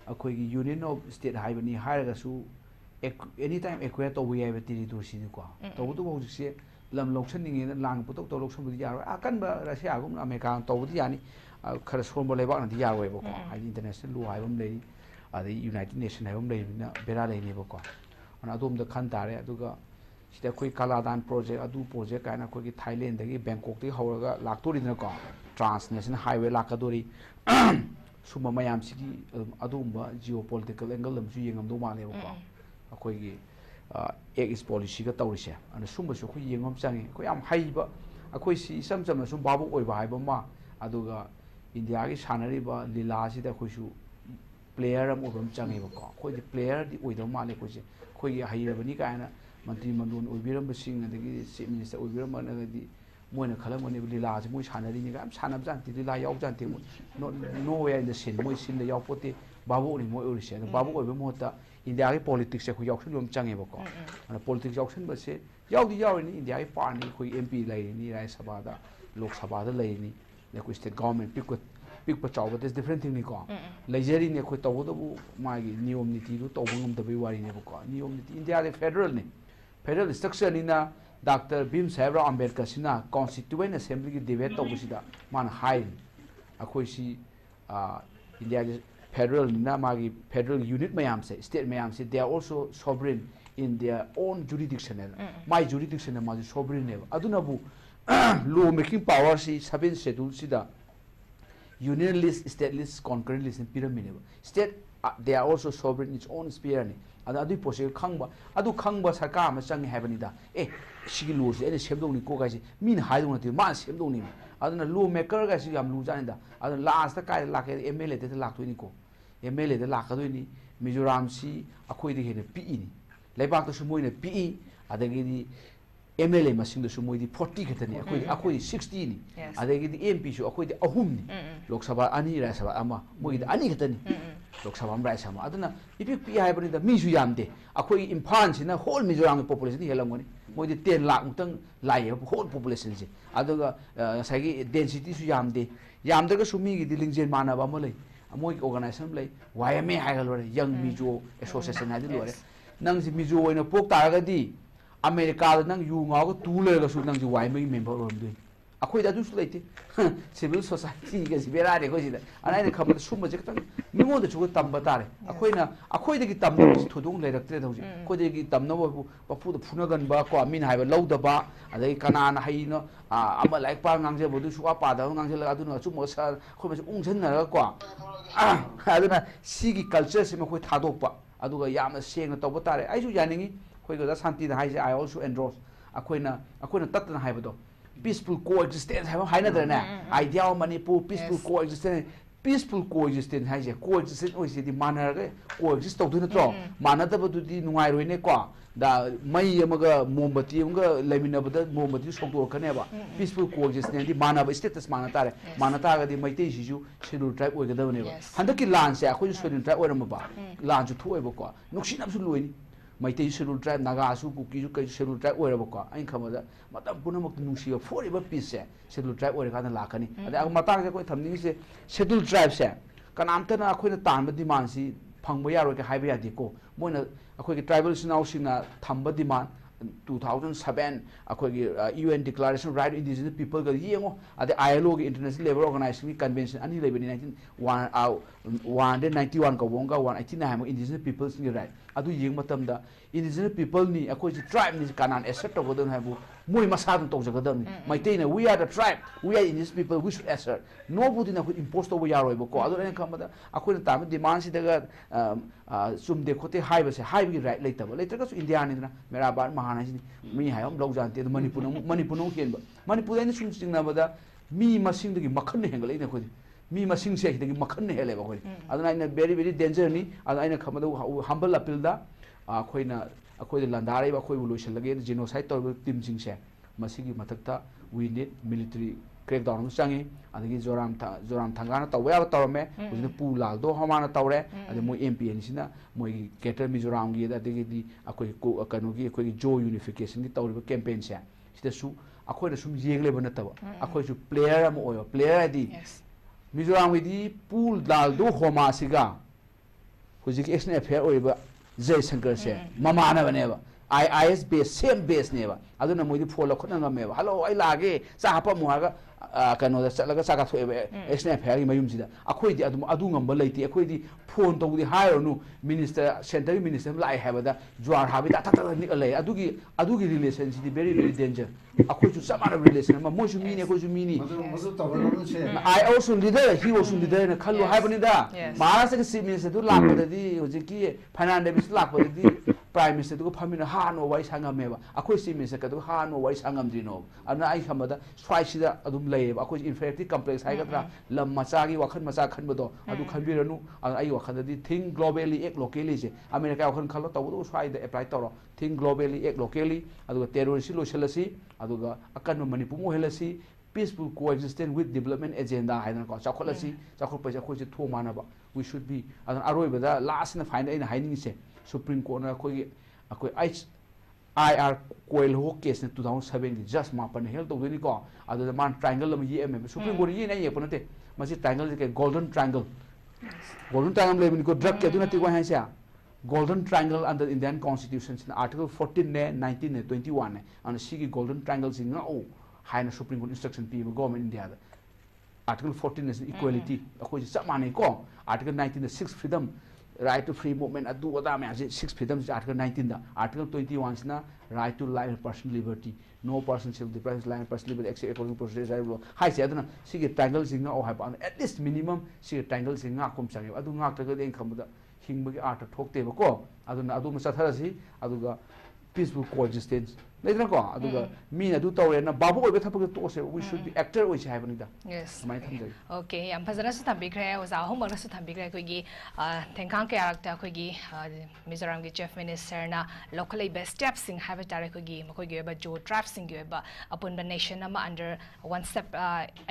अखोइ गी यूनियन ऑफ स्टेट हाइबनी हायगा सु एनी टाइम एक्वायर तो वी हैव टेरिटोरी सी को तबदु हौजिक से lam loksan ningi lang putok to loksan budi yaro akan ba Russia gum America to budi yani khara son bo lebak na di yawo bo ko ai international law haibam lei adi United Nation haibam lei na bera lei ne bo ko ana adom da khan tare aduga sida koi kaladan project adu project kana koi ki Thailand dagi Bangkok ti hauraga laktori na ko transnational highway lakadori suma mayam sigi adumba geopolitical angle lam su yengam do ma le bo ko akoi gi is policy ga tawrise ana sumba su khu yengom changi ko yam haiba akoi si sam sam sum babu oi ba haiba ma aduga India gi sanari ba lila si da khu su player am obam changi ba ko di player di oi do ma le ko se ko gi haira bani ka na mantri mandun oi biram ba sing adagi chief minister oi biram na di moina khalam ni lila ji moi sanari ni ga am sanam jan ti lila yaw jan ti no way in the sin moi sin le yaw pote babu ni moi oi se babu oi ba mo ta India ki politics se khu yaw lom changi ba ko ana politics yaw sin ba se yaw di yaw ni India ki party khu MP lai ni Rajya Sabha da Lok Sabha da lai ni le khu state government pick pa chaw but is different thing ni ko lejeri ne khu taw do bu ma gi niyom niti du taw ngam da bai wari ne ba ko niyom niti India le federal structure ni na Dr. Bhim Saibra Ambedkar sina constituent assembly ki debate taw sida man high akhoi si India federal na magi federal unit mayam se state mayam se they are also sovereign in their own jurisdiction my jurisdiction ma sovereign ne aduna bu law making power si 7 schedule sida union list state list concurrent list pyramid state they are also sovereign in its own sphere ne adu pose khangba sarkar ma chang habani da sigi law se ene semdong ni ko ga si min haidong na ti ma semdong ni aduna law maker ga si yam lu jani da adu last ta kai la ke MLA te la to ni ko MLA da lakadoi ni Mizoram si akhoi de hene PE ni leibak to sumoi ne PE adagi di MLA masing do sumoi di 40 khatani akhoi 60 ni adagi di MP su akhoi di ahum ni Lok Sabha ani Rajya Sabha ama moi di ani khatani Lok Sabha Rajya Sabha aduna ipi PE haibani da mi su yamde akhoi Imphal sina whole Mizoram population ni helangoni moi di 10 lakh mutang lai whole population si aduga sagi density su yamdaga sumi gi di lingjen mana ba molai moi organization lay YMA hagalore young Mizo association hadi lore nang si Mizo oina pok taraga di America da nang yu ngaw ga tu le ga su nang si YMA member rom dui akhoi da du su leite civil society ga si bera de ko si da anai ne khabar sum je tang mingo da chu tam ba tare akhoi de gi tam ne thudung le rak tre da ji ko de gi tam na ba pu da phuna gan ba ko amin hai ba lo da ba adai kana na hai no ama like pa ngang je bodu su pa da ngang je la adu no chu mo sa khoi ma ung chen na ko aduna sigi culture se ma khoi thadok pa aduga yamna seng to ba tare ai su yaningi khoi ga santi da hai se I also endorse akhoi na tat na hai ba do peaceful coexistence hai na da na idea of manipur peaceful coexistence hai je coexistence oi se di manar ga coexist to du na tro mana da ba du di nungai roi ne ko da mai amaga mombati amga lemina ba da mombati songto khane ba peaceful coexistence di mana ba status mana tare mana ta ga di mai te ji ju schedule tribe oi ga da ne ba handa ki lan se akhoi schedule tribe oi ram ba lan ju thu oi ba ko nuksin ab su loi ni mai te schedule tribe naga su kuki ju kai schedule tribe oi ra ba ko ai khama da matam puna mak nusi ba for ba peace se schedule tribe oi ga na la khani ada mata ga koi thamning se schedule tribe se kanam ta na akhoi na tan ba demand si phangba ya ro ka haiba ya di ko moina akhoi ki tribal sinau sina thamba demand 2007 अखोगी UN Declaration Right Indigenous People का येंगो अदे ILO की International Labour Organization की Convention अनि लेबनी 1991 का वोंगा 189 हम Indigenous Peoples की right अदु Young मतम दा Indigenous People नि अखोजी tribe नि कानान assert तो गदन है वो मोई मसादन तो जगदन माइते ने we are the tribe we are Indigenous people we should assert nobody na could impose to यारो है को अदु ने कम अखोई ताम डिमांड से दगा सुम देखो ते हाई बसे हाई की राइट लेता बो लेटर का इंडिया ने ना मेरा बात महाना जी मी है हम लोग जानते हैं मणिपुर नो केन मणिपुर ने सुन सिंगना बदा मी मसिंग दगी मखन ने हेंगले ने खोदी मी मसिंग से दगी मखन ने हेले बो खोदी अदु ना वेरी वेरी डेंजर नि अदु आइना खमदा हम्बल अपील दा अखोइना अखोइ लंदारे बा खोइ लोइसन लगे जेनोसाइड तौर टीम सिंग से मसिगी मथकता we need military crackdown चंगी अदगी जोराम थांगाना तौवे अब तौरमे उजने पू लालदो हमाना तौरे अदे मोय एमपीएन सिना मोय गेटर मिजोराम गी अदगी अखोइ कनोगी अखोइ जो यूनिफिकेशन की तौरिबा कैंपेन से सिदसु अखोइना सुम येगलेब नतब अखोइ सु प्लेयर अम ओयो प्लेयर आदि मिजोराम गी पू लालदो होमा सिगा हुजिक एक्शन अफेयर ओइबा जय शंकर से ममाना बनेबा IIS base same base नेबा अदुना मोइदि फोलो खतना ngमेबा हेलो आई लागे चापा मुहागा कनो दा चलगा चाका थोएबा एक्शन अफेयर की मयुम सिदा अखोइदि अदु ngamba लेति अखोइदि फोन तौदि हायरनु मिनिस्टर सेंट्रल मिनिस्टर लाई हैबदा ज्वार हाबि ता ता निकले अदुगी रिलेशन सिदि वेरी वेरी डेंजर अखोइसु समाना रिलेशन म मोसु मिनि अखोइसु मिनि I also leader he also leader na khallu haibaniदा Maharashtra के चीफ मिनिस्टर दु लापदि होजिकि फाइनान्स बिस लापदि प्राइम मिनिस्टर दु फमिना हानो वाइ सांगमेबा अखोइ चीफ मिनिस्टर कदु हानो वाइ सांगमद्रिनो अना आई खमदा स्वाइसिदा अदुम लेबा अखोइ इन्फेक्टिव कम्प्लेक्स हाइगद्रा लम मचागी वखन मचा खनबदो अदु खनबिरनु आई वखदि थिंक ग्लोबली एक लोकली से अमेरिका वखन खलो तबदु स्वाइदा अप्लाई तरो थिंक ग्लोबली एक लोकली अदु टेररिस्ट लोसलसी अदु अकन Manipur मोहलसी peaceful coexistence with development agenda haina ko chakolasi chakop paisa khoi se tho manaba we should be adan aroi bada last na find aina haining se supreme court na khoi akoi IR coil ho case na 2007 gi just ma pan hel to ni ko adu man triangle am ye em supreme court ye na ye ponate masi triangle ke golden triangle le ni ko drug ke du na ti ko ha sia golden triangle under Indian constitution in article 14 ne 19 ne 21 ne and sigi golden triangle sing na o हाइना supreme court instruction पी government India article 14 is equality अखोइ सब माने को article 19 6 freedom right to free movement अदु ओदा मे 6 freedom article 19 दा आर्टिकल 21 सिना right to life personal liberty no person shall deprive life personal liberty except according procedure law हाइ से अदना सिगे ट्रायंगल सिंगा ओ हाइ पान एट लीस्ट मिनिमम सिगे ट्रायंगल सिंगा कोम चागे अदु ngak तक दें खमदा हिंगबगी आर्ट ठोकते बको अदुना अदु मसाथरसी अदुगा peaceful coexistence लेकिन को अदुगा मीना दु तौरेना बाबु ओइबे थपक तोसे we should be actor ओइसे हाइबनिदा yes समाइ थमजै okay yam phajana su thambikhre oza hom su thambikhre koi gi thengkang ke arakta koi gi Mizoram gi chief minister na local best steps sing have tare koi gi makoi gi ba jo trap sing gi ba upon the nation ama under one step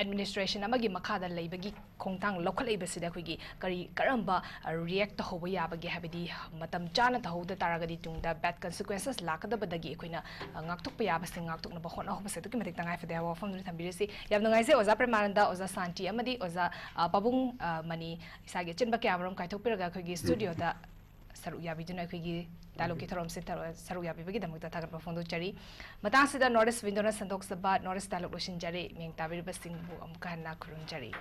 administration ama gi makha da leibagi khongtang local best da koi gi kari karamba react to hoba ya ba gi habidi matam chana ta hoda taragadi tungda bad consequences lakada badagi koina ngaktuk pa yaba sing ngaktuk na ba khona ho basatu ki matik tangai fede wa fam duri thambirisi yam ngai se oza premananda oza santi amadi oza babung mani isage chenba ke amram kai thok piraga khoi gi studio da saru yabi duna khoi gi dialogue ki thorom se saru yabi bagi damuk ta thagar pa phone do chari matang sida notice window na sandok saba notice dialogue loshin jari meng tabir ba sing bu amka na khurun jari